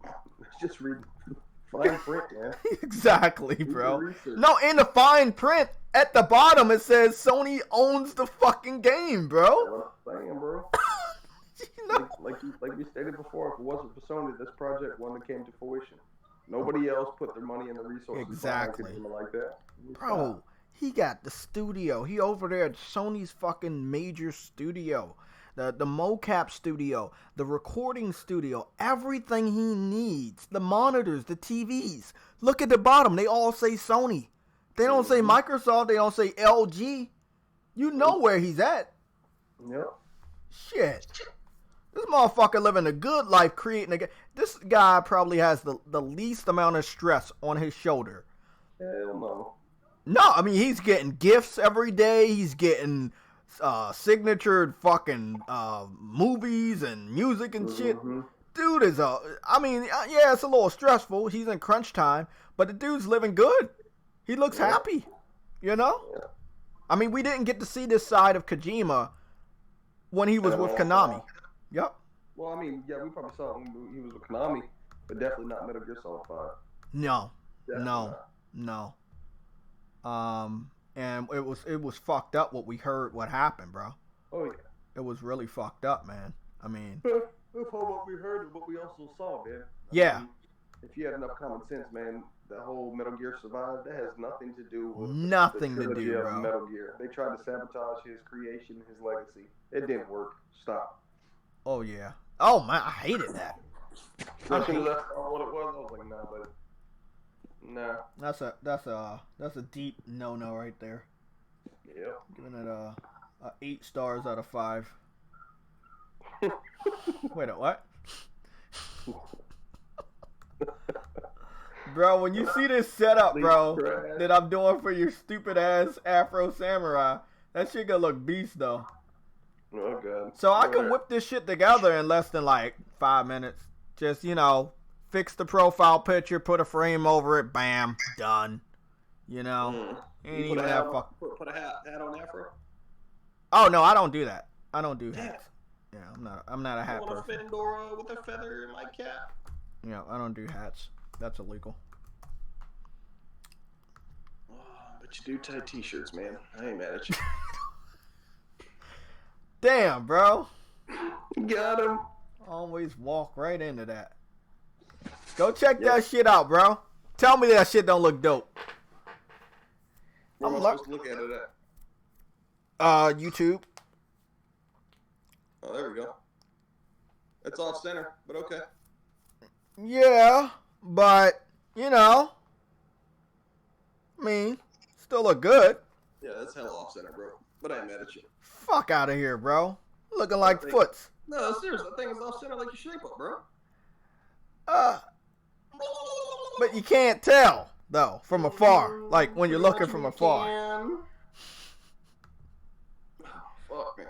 C: fine print, man.
A: Exactly, bro. No, in the fine print at the bottom it says Sony owns the fucking game, bro.
C: What I'm saying, bro.
A: You know?
C: like we stated before, if it wasn't for Sony, this project wouldn't have came to fruition. Nobody else put their money and the resources
A: exactly
C: like that.
A: Bro, he got the studio. He over there at Sony's fucking major studio. The mocap studio, the recording studio, everything he needs. The monitors, the TVs. Look at the bottom. They all say Sony. They don't say Microsoft. They don't say LG. You know where he's at.
C: Yep.
A: Shit. This motherfucker living a good life creating a game. This guy probably has the least amount of stress on his shoulder.
C: Hell no.
A: No, I mean, he's getting gifts every day. He's getting signatured fucking movies and music and shit. Dude is yeah, it's a little stressful. He's in crunch time, but the dude's living good. He looks happy, you know?
C: Yeah.
A: I mean, we didn't get to see this side of Kojima when he was with Konami. Yep.
C: Well, I mean, yeah, we probably saw it when he was with Konami, but definitely not Metal Gear Solid 5.
A: No.
C: Definitely
A: No. And it was fucked up what we heard, what happened, bro.
C: Oh yeah.
A: It was really fucked up, man. I mean,
C: that's all what we heard and what we also saw, man.
A: Yeah.
C: I mean, if you had enough common sense, man, the whole Metal Gear Survive, that has nothing to do with
A: nothing
C: the
A: to do, bro.
C: Metal Gear. They tried to sabotage his creation, his legacy. It didn't work. Stop.
A: Oh yeah. Oh man, I hated that.
C: That's what it was. I was like, nah, buddy. Nah.
A: That's a deep no right there.
C: Yeah.
A: Giving it a 8 stars out of 5. Wait, a what? Bro, when you see this setup, bro, that I'm doing for your stupid ass Afro Samurai, that shit gonna look beast though.
C: Oh god.
A: So I can whip this shit together in less than like 5 minutes. Just, you know, fix the profile picture, put a frame over it, bam, done. You know, ain't even that fuck.
C: Put a hat on Afro.
A: Oh no, I don't do that. I don't do hats. Yeah, I'm not a hat person.
C: Fedora with a feather in my cap.
A: Yeah, I don't do hats. That's illegal.
C: Oh, but you do tie t-shirts, man. I ain't mad at you.
A: Damn, bro.
C: Got him.
A: Always walk right into that. Go check that shit out, bro. Tell me that shit don't look dope.
C: Where am I supposed to look at it at?
A: YouTube.
C: Oh, there we go. It's off center, but okay.
A: Yeah, but, you know, I mean, still look good.
C: Yeah, that's hella off center, bro. But I ain't mad at you.
A: Fuck out of here, bro. Looking like foots.
C: No, seriously, that thing is off center like your shape up, bro.
A: But you can't tell, though, from afar. Like, when you're looking from afar.
C: Oh, fuck, man.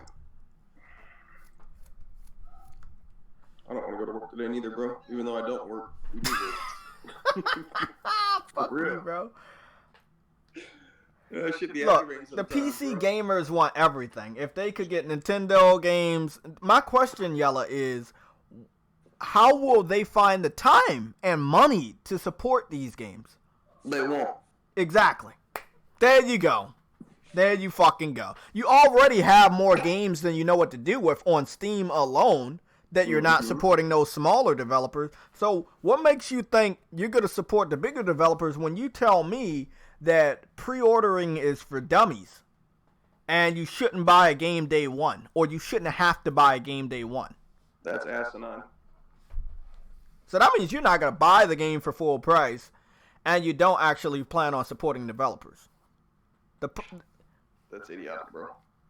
C: I don't want to go to work today neither, bro. Even though I don't work. We do work.
A: Fuck you, bro.
C: Look,
A: the PC gamers want everything. If they could get Nintendo games, my question, Yella, is how will they find the time and money to support these games?
C: They won't.
A: Exactly. There you go. There you fucking go. You already have more games than you know what to do with on Steam alone that you're not supporting those smaller developers. So what makes you think you're going to support the bigger developers when you tell me that pre-ordering is for dummies and you shouldn't buy a game day one, or you shouldn't have to buy a game day one?
C: That's asinine.
A: So that means you're not going to buy the game for full price and you don't actually plan on supporting developers.
C: That's idiotic, bro.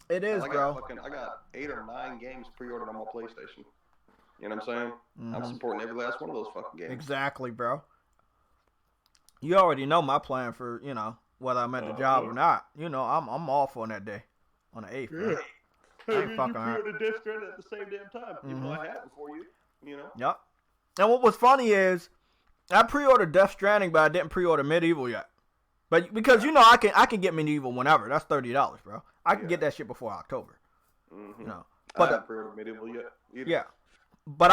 A: It is, bro.
C: I got 8 or 9 games pre-ordered on my PlayStation. You know what I'm saying? I'm supporting every last one of those fucking games.
A: Exactly, bro. You already know my plan for, whether I'm at the job or not. I'm off on that day, on the 8th.
C: Yeah.
A: I ain't fucking
C: pre-ordered Death Stranding at the same damn time. Even though I had it before you,
A: Yep. And what was funny is, I pre-ordered Death Stranding, but I didn't pre-order Medieval yet. But because I can get Medieval whenever. That's $30, bro. I can get that shit before October.
C: But I haven't pre-ordered Medieval yet either.
A: Yeah. But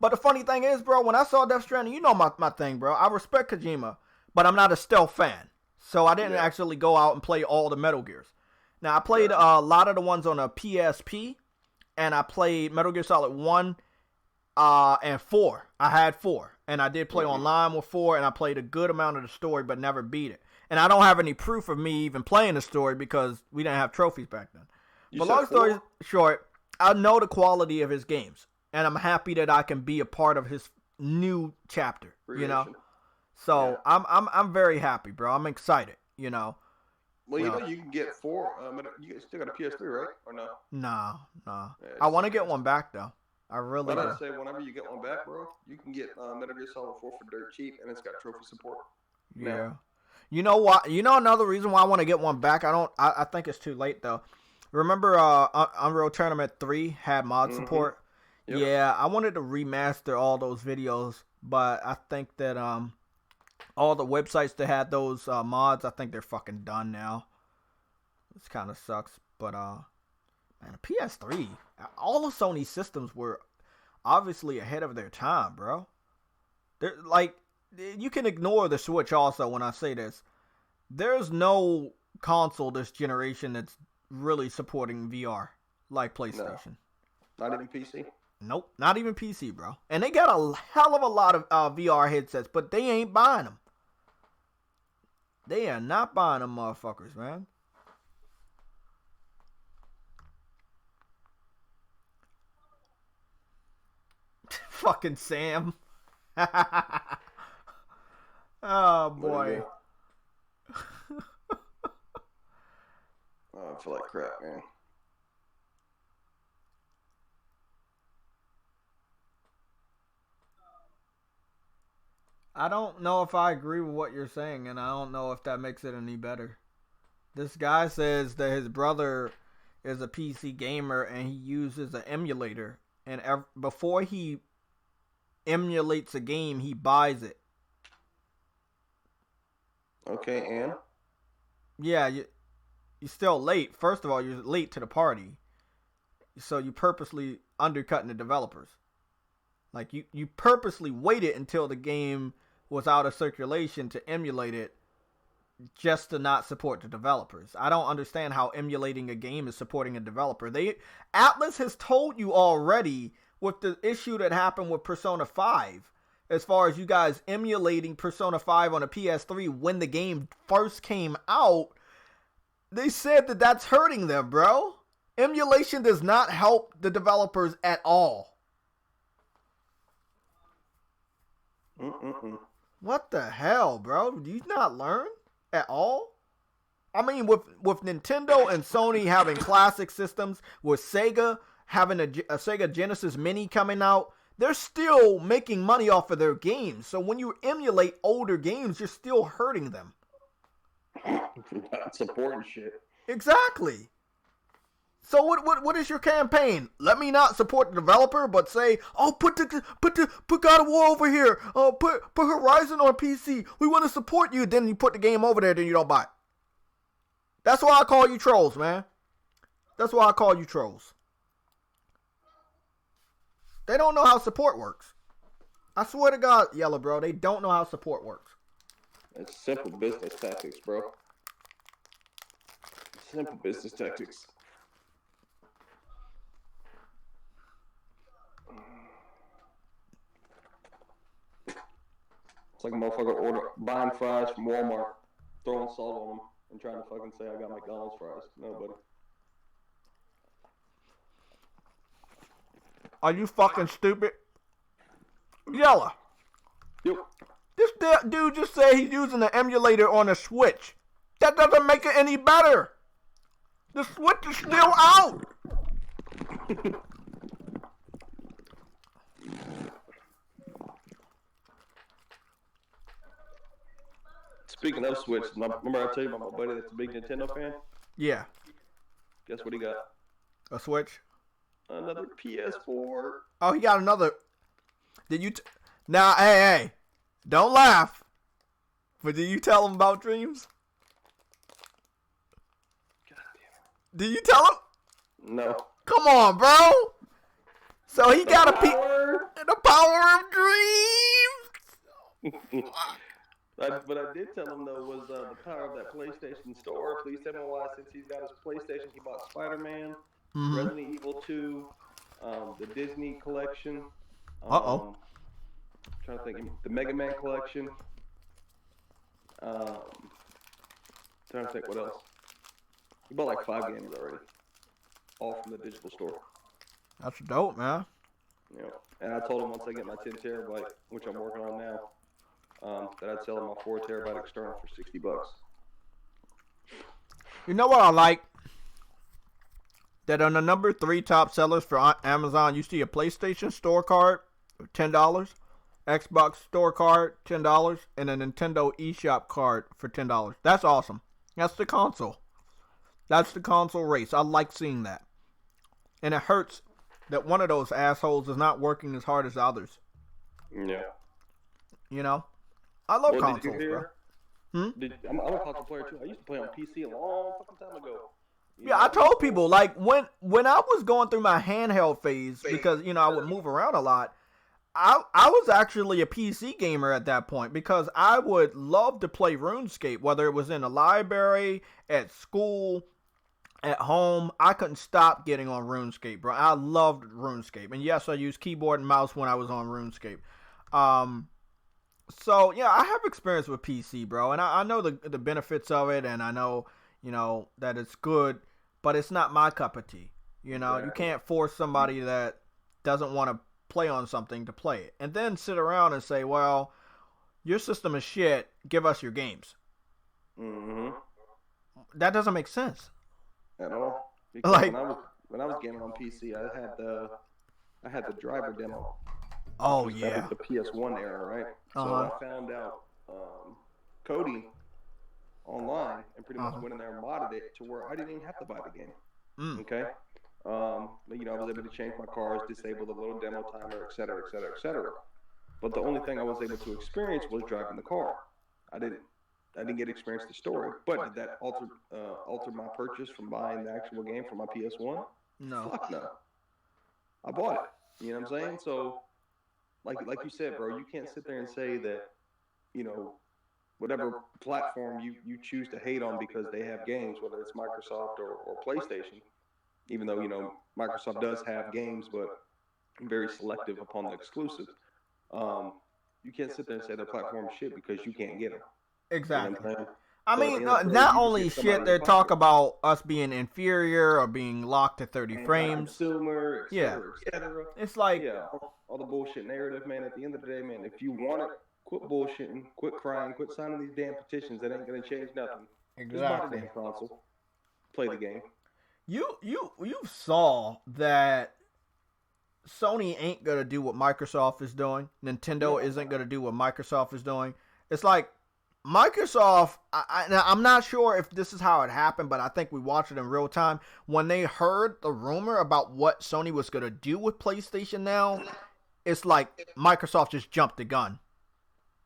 A: but the funny thing is, bro, when I saw Death Stranding, my thing, bro. I respect Kojima, but I'm not a stealth fan, so I didn't actually go out and play all the Metal Gears. Now I played a lot of the ones on a PSP, and I played Metal Gear Solid 1, and 4. I had 4, and I did play online with 4, and I played a good amount of the story, but never beat it. And I don't have any proof of me even playing the story because we didn't have trophies back then. But long story short, I know the quality of his games. And I'm happy that I can be a part of his new chapter, So I'm very happy, bro. I'm excited,
C: Well, you can get 4. You still got a PS3, right? Or no?
A: Nah. Yeah, I want to get one back though. I really do.
C: I say whenever you get one back, bro, you can get Metal Gear Solid 4 for dirt cheap, and it's got trophy support.
A: Yeah.
C: Now.
A: You know what? Another reason why I want to get one back. I think it's too late though. Remember, Unreal Tournament 3 had mod support. Yep. Yeah, I wanted to remaster all those videos, but I think that all the websites that had those mods, I think they're fucking done now. This kind of sucks, but man, the PS3, all of Sony's systems were obviously ahead of their time, bro. They're like, you can ignore the Switch also when I say this. There's no console this generation that's really supporting VR like PlayStation.
C: No. Not even PC.
A: Nope, not even PC, bro. And they got a hell of a lot of VR headsets, but they ain't buying them. They are not buying them motherfuckers, man. Fucking Sam. Oh, boy.
C: I feel like crap, man.
A: I don't know if I agree with what you're saying, and I don't know if that makes it any better. This guy says that his brother is a PC gamer and he uses an emulator, and before he emulates a game, he buys it.
C: Okay, and?
A: Yeah, you're still late. First of all, you're late to the party. So you purposely undercutting the developers. Like, you purposely waited until the game was out of circulation to emulate it just to not support the developers. I don't understand how emulating a game is supporting a developer. Atlas has told you already with the issue that happened with Persona 5, as far as you guys emulating Persona 5 on a PS3 when the game first came out, they said that that's hurting them, bro. Emulation does not help the developers at all. What the hell, bro? Do you not learn at all? I mean, with Nintendo and Sony having classic systems, with Sega having a Sega Genesis Mini coming out, they're still making money off of their games. So when you emulate older games, you're still hurting them.
C: Not supporting shit.
A: Exactly. So what is your campaign? Let me not support the developer, but say, oh, put God of War over here. Oh, put Horizon on PC. We want to support you. Then you put the game over there, then you don't buy it. That's why I call you trolls, man. That's why I call you trolls. They don't know how support works. I swear to God, Yellow Bro, they don't know how support works.
C: It's simple business tactics, bro. Simple business tactics. It's like a motherfucker buying fries from Walmart, throwing salt on them, and trying to fucking say I got McDonald's fries. No, buddy.
A: Are you fucking stupid? Yellow.
C: Yep.
A: This dude just said he's using the emulator on a Switch. That doesn't make it any better. The Switch is still out.
C: Speaking of Switch, remember I tell you about my buddy that's a big Nintendo fan?
A: Yeah.
C: Guess what he got?
A: A Switch?
C: Another PS4.
A: Oh, he got another. Did you? Now, hey, don't laugh. But did you tell him about Dreams?
C: God damn it.
A: Did you tell him?
C: No.
A: Come on, bro. So he got the power of dreams.
C: But I did tell him though was the power of that PlayStation Store. Please tell me why, since he's got his PlayStation, he bought Spider-Man, Resident Evil 2, the Disney collection. Trying to think, the Mega Man collection. Trying to think what else. He bought like 5 games already, all from the digital store.
A: That's dope, man.
C: Yeah, and I told him once I get my 10 terabyte, which I'm working on now, that I'd sell him my 4 terabyte external for $60.
A: You know what I like? That on the number 3 top sellers for Amazon, you see a PlayStation Store card, $10, Xbox Store card, $10, and a Nintendo eShop card for $10. That's awesome. That's the console. That's the console race. I like seeing that. And it hurts that one of those assholes is not working as hard as others.
C: Yeah.
A: You know? I love consoles,
C: did you hear?
A: bro.
C: I'm a console player too. I used to play on PC a long fucking time ago.
A: I told people, like, when I was going through my handheld phase, because, I would move around a lot, I was actually a PC gamer at that point, because I would love to play RuneScape, whether it was in the library, at school, at home. I couldn't stop getting on RuneScape, bro. I loved RuneScape. And yes, I used keyboard and mouse when I was on RuneScape. So, yeah, I have experience with PC, bro. And I know the benefits of it, and I know, that it's good, but it's not my cup of tea. You can't force somebody that doesn't want to play on something to play it. And then sit around and say, well, your system is shit. Give us your games.
C: Mm-hmm.
A: That doesn't make sense.
C: At all. Because
A: like,
C: when I was gaming on PC, I had the driver demo.
A: Oh yeah.
C: The PS1 era, right? So I found out Cody online and pretty much went in there and modded it to where I didn't even have to buy the game. Okay. I was able to change my cars, disable the little demo timer, et cetera, et cetera, et cetera. But the only thing I was able to experience was driving the car. I didn't get to experience the story. But did that alter my purchase from buying the actual game for my PS1?
A: No.
C: Fuck no. I bought it. You know what I'm saying? So, like you said, bro, you can't sit there and say that, whatever platform you choose to hate on because they have games, whether it's Microsoft or PlayStation, even though, Microsoft does have games, but very selective upon the exclusives. You can't sit there and say the platform is shit because you can't get them.
A: Exactly. I mean, not only shit, they talk about us being inferior or being locked to 30 frames.
C: Consumer, et cetera, et cetera.
A: It's like...
C: Yeah, all the bullshit narrative, man. At the end of the day, man, if you want it, quit bullshitting, quit crying, quit signing these damn petitions. That ain't going to change nothing.
A: Exactly.
C: Just buy the damn console. Play the game.
A: You saw that Sony ain't gonna do what Microsoft is doing. Nintendo isn't gonna do what Microsoft is doing. It's like Microsoft. I'm not sure if this is how it happened, but I think we watched it in real time. When they heard the rumor about what Sony was gonna do with PlayStation Now, it's like Microsoft just jumped the gun,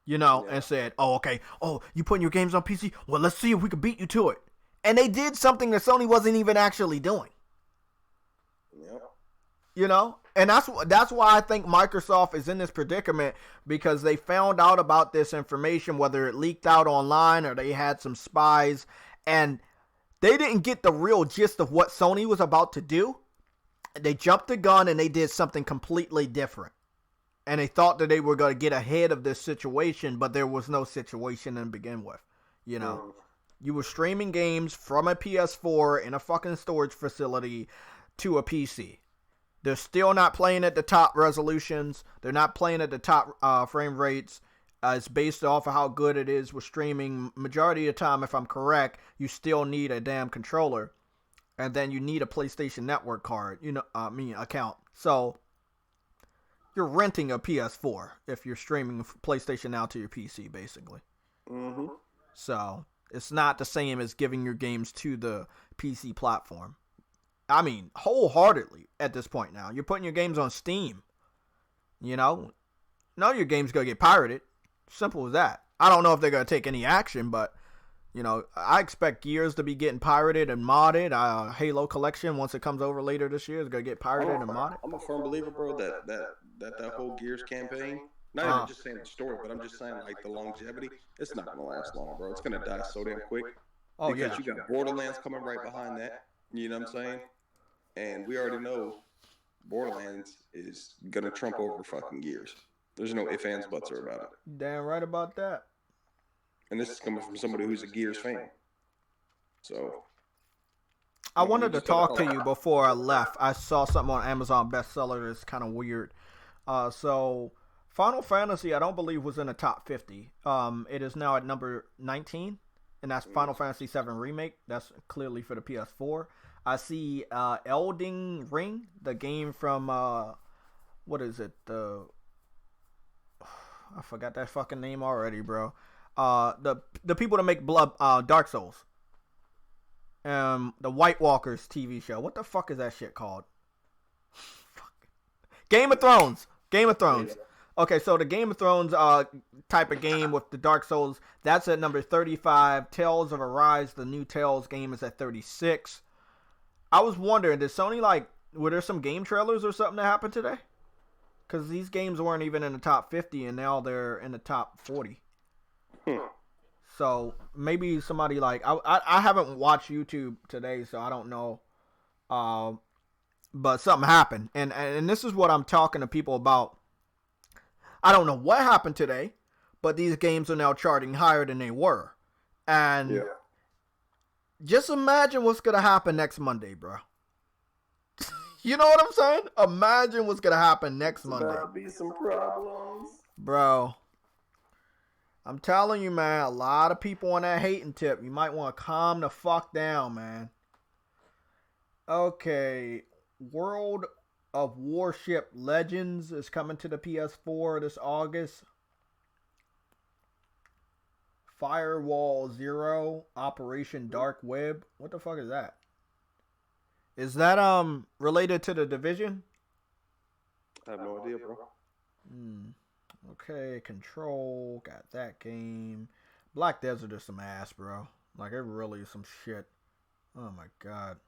A: and said, "Oh, okay. Oh, you putting your games on PC? Well, let's see if we can beat you to it." And they did something that Sony wasn't even actually doing.
C: Yep.
A: And that's why I think Microsoft is in this predicament, because they found out about this information, whether it leaked out online or they had some spies, and they didn't get the real gist of what Sony was about to do. They jumped the gun and they did something completely different. And they thought that they were going to get ahead of this situation, but there was no situation to begin with. You were streaming games from a PS4 in a fucking storage facility to a PC. They're still not playing at the top resolutions. They're not playing at the top frame rates. It's based off of how good it is with streaming. Majority of the time, if I'm correct, you still need a damn controller. And then you need a PlayStation Network card, account. So, you're renting a PS4 if you're streaming PlayStation Now to your PC, basically.
C: Mm-hmm.
A: So, it's not the same as giving your games to the PC platform. I mean, wholeheartedly at this point now. You're putting your games on Steam. None of your games going to get pirated. Simple as that. I don't know if they're going to take any action, but, I expect Gears to be getting pirated and modded. Halo Collection, once it comes over later this year, is going to get pirated and modded.
C: I'm a firm believer, bro, that whole Gears campaign, not even just saying the story, but I'm just saying, like, the longevity, it's not going to last long, bro. It's going to die so damn quick.
A: Oh,
C: because you got Borderlands coming right behind that. You know what I'm saying? And we already know Borderlands is gonna trump over fucking Gears. There's no ifs, ands, buts about it.
A: Damn right about that.
C: And this is coming from somebody who's a Gears fan. So
A: I wanted to talk to you before I left. I saw something on Amazon bestseller that's kind of weird. So Final Fantasy, I don't believe, was in the top 50. It is now at number 19, and that's Final Fantasy 7 Remake. That's clearly for the PS4. I see Elden Ring, the game from, what is it? I forgot that fucking name already, bro. The people that make Dark Souls. The White Walkers TV show. What the fuck is that shit called? Game of Thrones. Okay, so the Game of Thrones type of game with the Dark Souls, that's at number 35. Tales of Arise, the new Tales game, is at 36. I was wondering, did Sony, were there some game trailers or something that happened today? Because these games weren't even in the top 50, and now they're in the top 40. So, maybe somebody, I haven't watched YouTube today, so I don't know. But something happened. And this is what I'm talking to people about. I don't know what happened today, but these games are now charting higher than they were. And just imagine what's going to happen next Monday, bro. You know what I'm saying? Imagine what's going to happen next Monday.
C: There'll be some problems.
A: Bro. I'm telling you, man, a lot of people on that hating tip. You might want to calm the fuck down, man. Okay. World of Warship Legends is coming to the PS4 this August. Firewall Zero, Operation Dark Web. What the fuck is that? Is that related to the Division?
C: I have no idea, bro.
A: Okay, Control, got that game. Black Desert is some ass, bro. It really is some shit. Oh my god.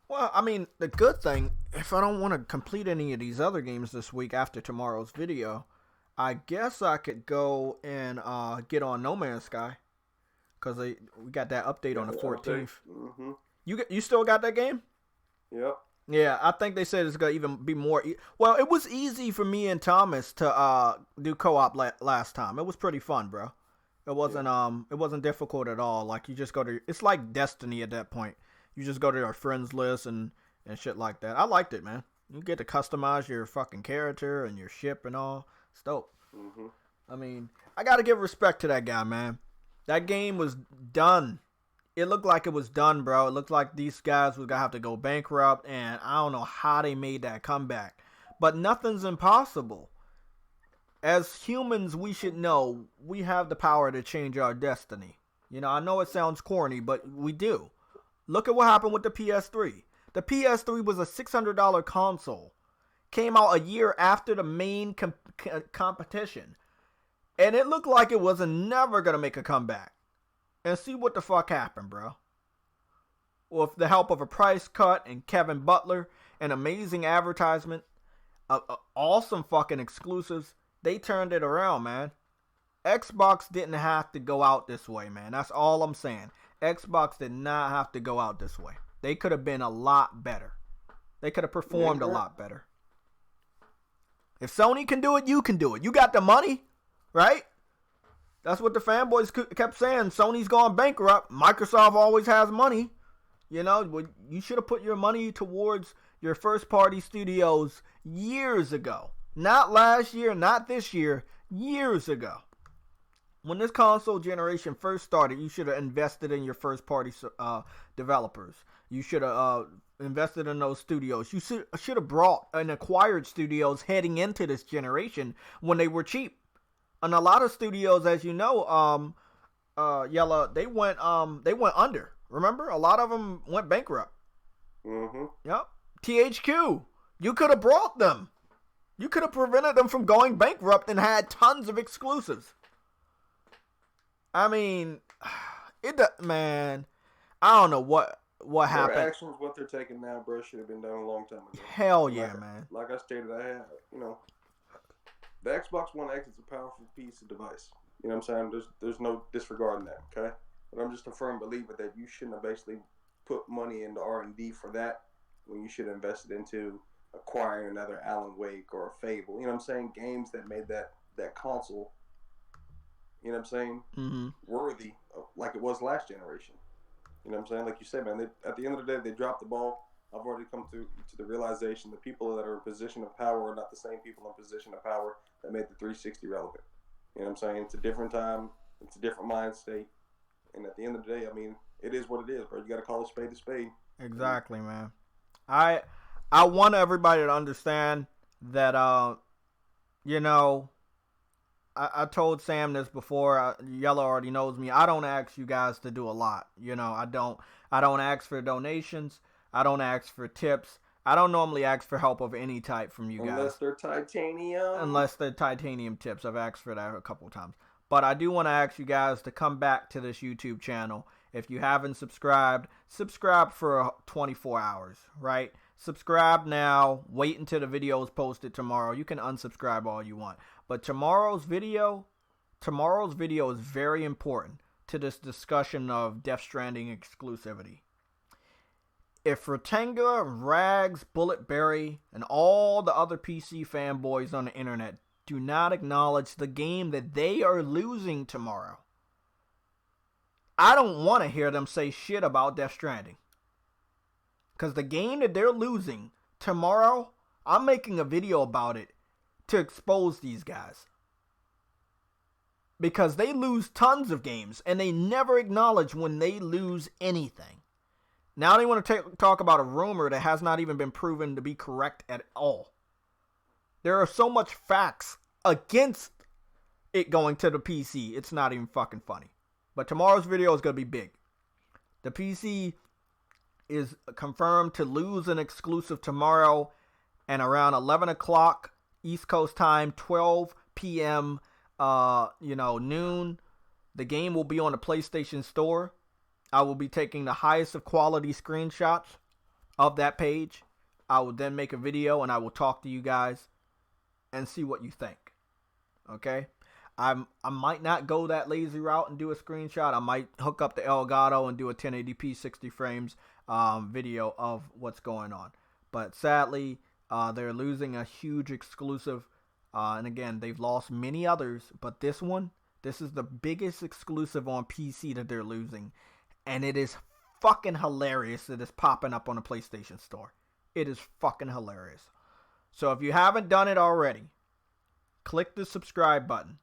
A: Well, I mean, the good thing, if I don't want to complete any of these other games this week after tomorrow's video, I guess I could go and get on No Man's Sky, because we got that update on the 14th.
C: Mm-hmm.
A: You still got that game?
C: Yep.
A: Yeah, I think they said it's gonna even be more. Well, it was easy for me and Thomas to do co-op last time. It was pretty fun, bro. It wasn't difficult at all. You just go to. It's like Destiny at that point. You just go to your friends list and shit like that. I liked it, man. You get to customize your fucking character and your ship and all. It's dope. I mean, I gotta give respect to that guy, man. That game was done it looked like it was done, bro. It looked like these guys were going to have to go bankrupt, and I don't know how they made that comeback. But nothing's impossible. As humans, we should know we have the power to change our destiny. You know, I know it sounds corny, but we do. Look at what happened with the PS3. The PS3 was a $600 console. Came out a year after the main competition. And it looked like it was never going to make a comeback. And see what the fuck happened, bro. With the help of a price cut and Kevin Butler, an amazing advertisement, awesome fucking exclusives, they turned it around, man. Xbox didn't have to go out this way, man. That's all I'm saying. Xbox did not have to go out this way. They could have been a lot better. They could have performed a lot better. If Sony can do it, you can do it. You got the money, right? That's what the fanboys kept saying. Sony's gone bankrupt. Microsoft always has money. You know, you should have put your money towards your first-party studios years ago. Not last year, not this year, years ago. When this console generation first started, you should have invested in your first-party developers. You should have invested in those studios. You should have brought and acquired studios heading into this generation when they were cheap. And a lot of studios, as you know, Yella, they went under. Remember, a lot of them went bankrupt.
C: Mm-hmm.
A: Yep. THQ, you could have brought them. You could have prevented them from going bankrupt and had tons of exclusives. I mean, man, I don't know what happened.
C: Their actions, what they're taking now, bro, should have been done a long time ago.
A: Hell yeah, man.
C: Like I stated, the Xbox One X is a powerful piece of device. You know what I'm saying? There's no disregarding that, okay? But I'm just a firm believer that you shouldn't have basically put money into R&D for that when you should have invested into acquiring another Alan Wake or a Fable. You know what I'm saying? Games that made that console, you know what I'm saying,
A: mm-hmm.
C: worthy of, like it was last generation. You know what I'm saying? Like you said, man, at the end of the day, they dropped the ball. I've already come to the realization that people that are in position of power are not the same people in position of power that made the 360 relevant. You know what I'm saying? It's a different time. It's a different mind state. And at the end of the day, I mean, it is what it is, bro. You got to call a spade a spade.
A: Exactly, man. I want everybody to understand that, you know, I told Sam this before. Yellow already knows me. I don't ask you guys to do a lot. You know, I don't ask for donations. I don't ask for tips. I don't normally ask for help of any type from you guys.
C: Unless they're titanium.
A: Unless they're titanium tips. I've asked for that a couple of times. But I do want to ask you guys to come back to this YouTube channel. If you haven't subscribed, subscribe for 24 hours, right? Subscribe now. Wait until the video is posted tomorrow. You can unsubscribe all you want. But tomorrow's video is very important to this discussion of Death Stranding exclusivity. If Rotenga, Rags, Bulletberry, and all the other PC fanboys on the internet do not acknowledge the game that they are losing tomorrow, I don't want to hear them say shit about Death Stranding. Because the game that they're losing tomorrow, I'm making a video about it to expose these guys. Because they lose tons of games, and they never acknowledge when they lose anything. Now they want to talk about a rumor that has not even been proven to be correct at all. There are so much facts against it going to the PC, it's not even fucking funny. But tomorrow's video is going to be big. The PC is confirmed to lose an exclusive tomorrow, and around 11 o'clock East Coast time, 12 p.m., noon, the game will be on the PlayStation Store. I will be taking the highest of quality screenshots of that page. I will then make a video and I will talk to you guys and see what you think. Okay? I might not go that lazy route and do a screenshot. I might hook up the Elgato and do a 1080p 60 frames video of what's going on. But sadly, they're losing a huge exclusive. And again, they've lost many others. But this is the biggest exclusive on PC that they're losing. And it is fucking hilarious that it's popping up on the PlayStation Store. It is fucking hilarious. So if you haven't done it already, click the subscribe button.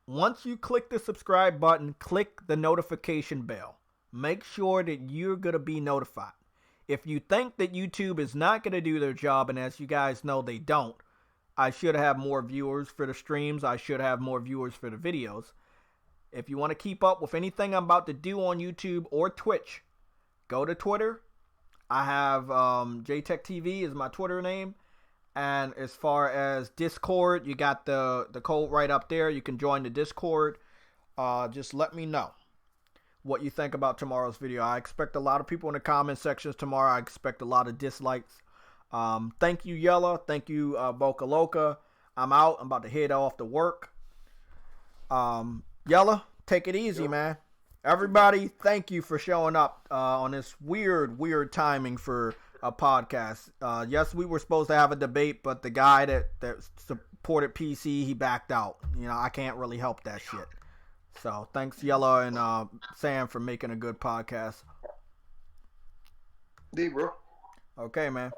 A: Once you click the subscribe button, click the notification bell. make sure that you're going to be notified. If you think that YouTube is not going to do their job, and as you guys know, they don't, I should have more viewers for the streams. I should have more viewers for the videos. If you want to keep up with anything I'm about to do on YouTube or Twitch, go to Twitter. I have JayTechTV is my Twitter name. And as far as Discord, you got the code right up there. You can join the Discord. Just let me know what you think about tomorrow's video. I expect a lot of people in the comment sections tomorrow. I expect a lot of dislikes. Thank you, Yella. Thank you, Boca Loca. I'm out. I'm about to head off to work. Yella, take it easy, man. Everybody, thank you for showing up on this weird timing for a podcast. Yes, we were supposed to have a debate, but the guy that supported PC, he backed out. You know, I can't really help that shit. So thanks, Yella and Sam, for making a good podcast.
C: D, bro.
A: Okay, man.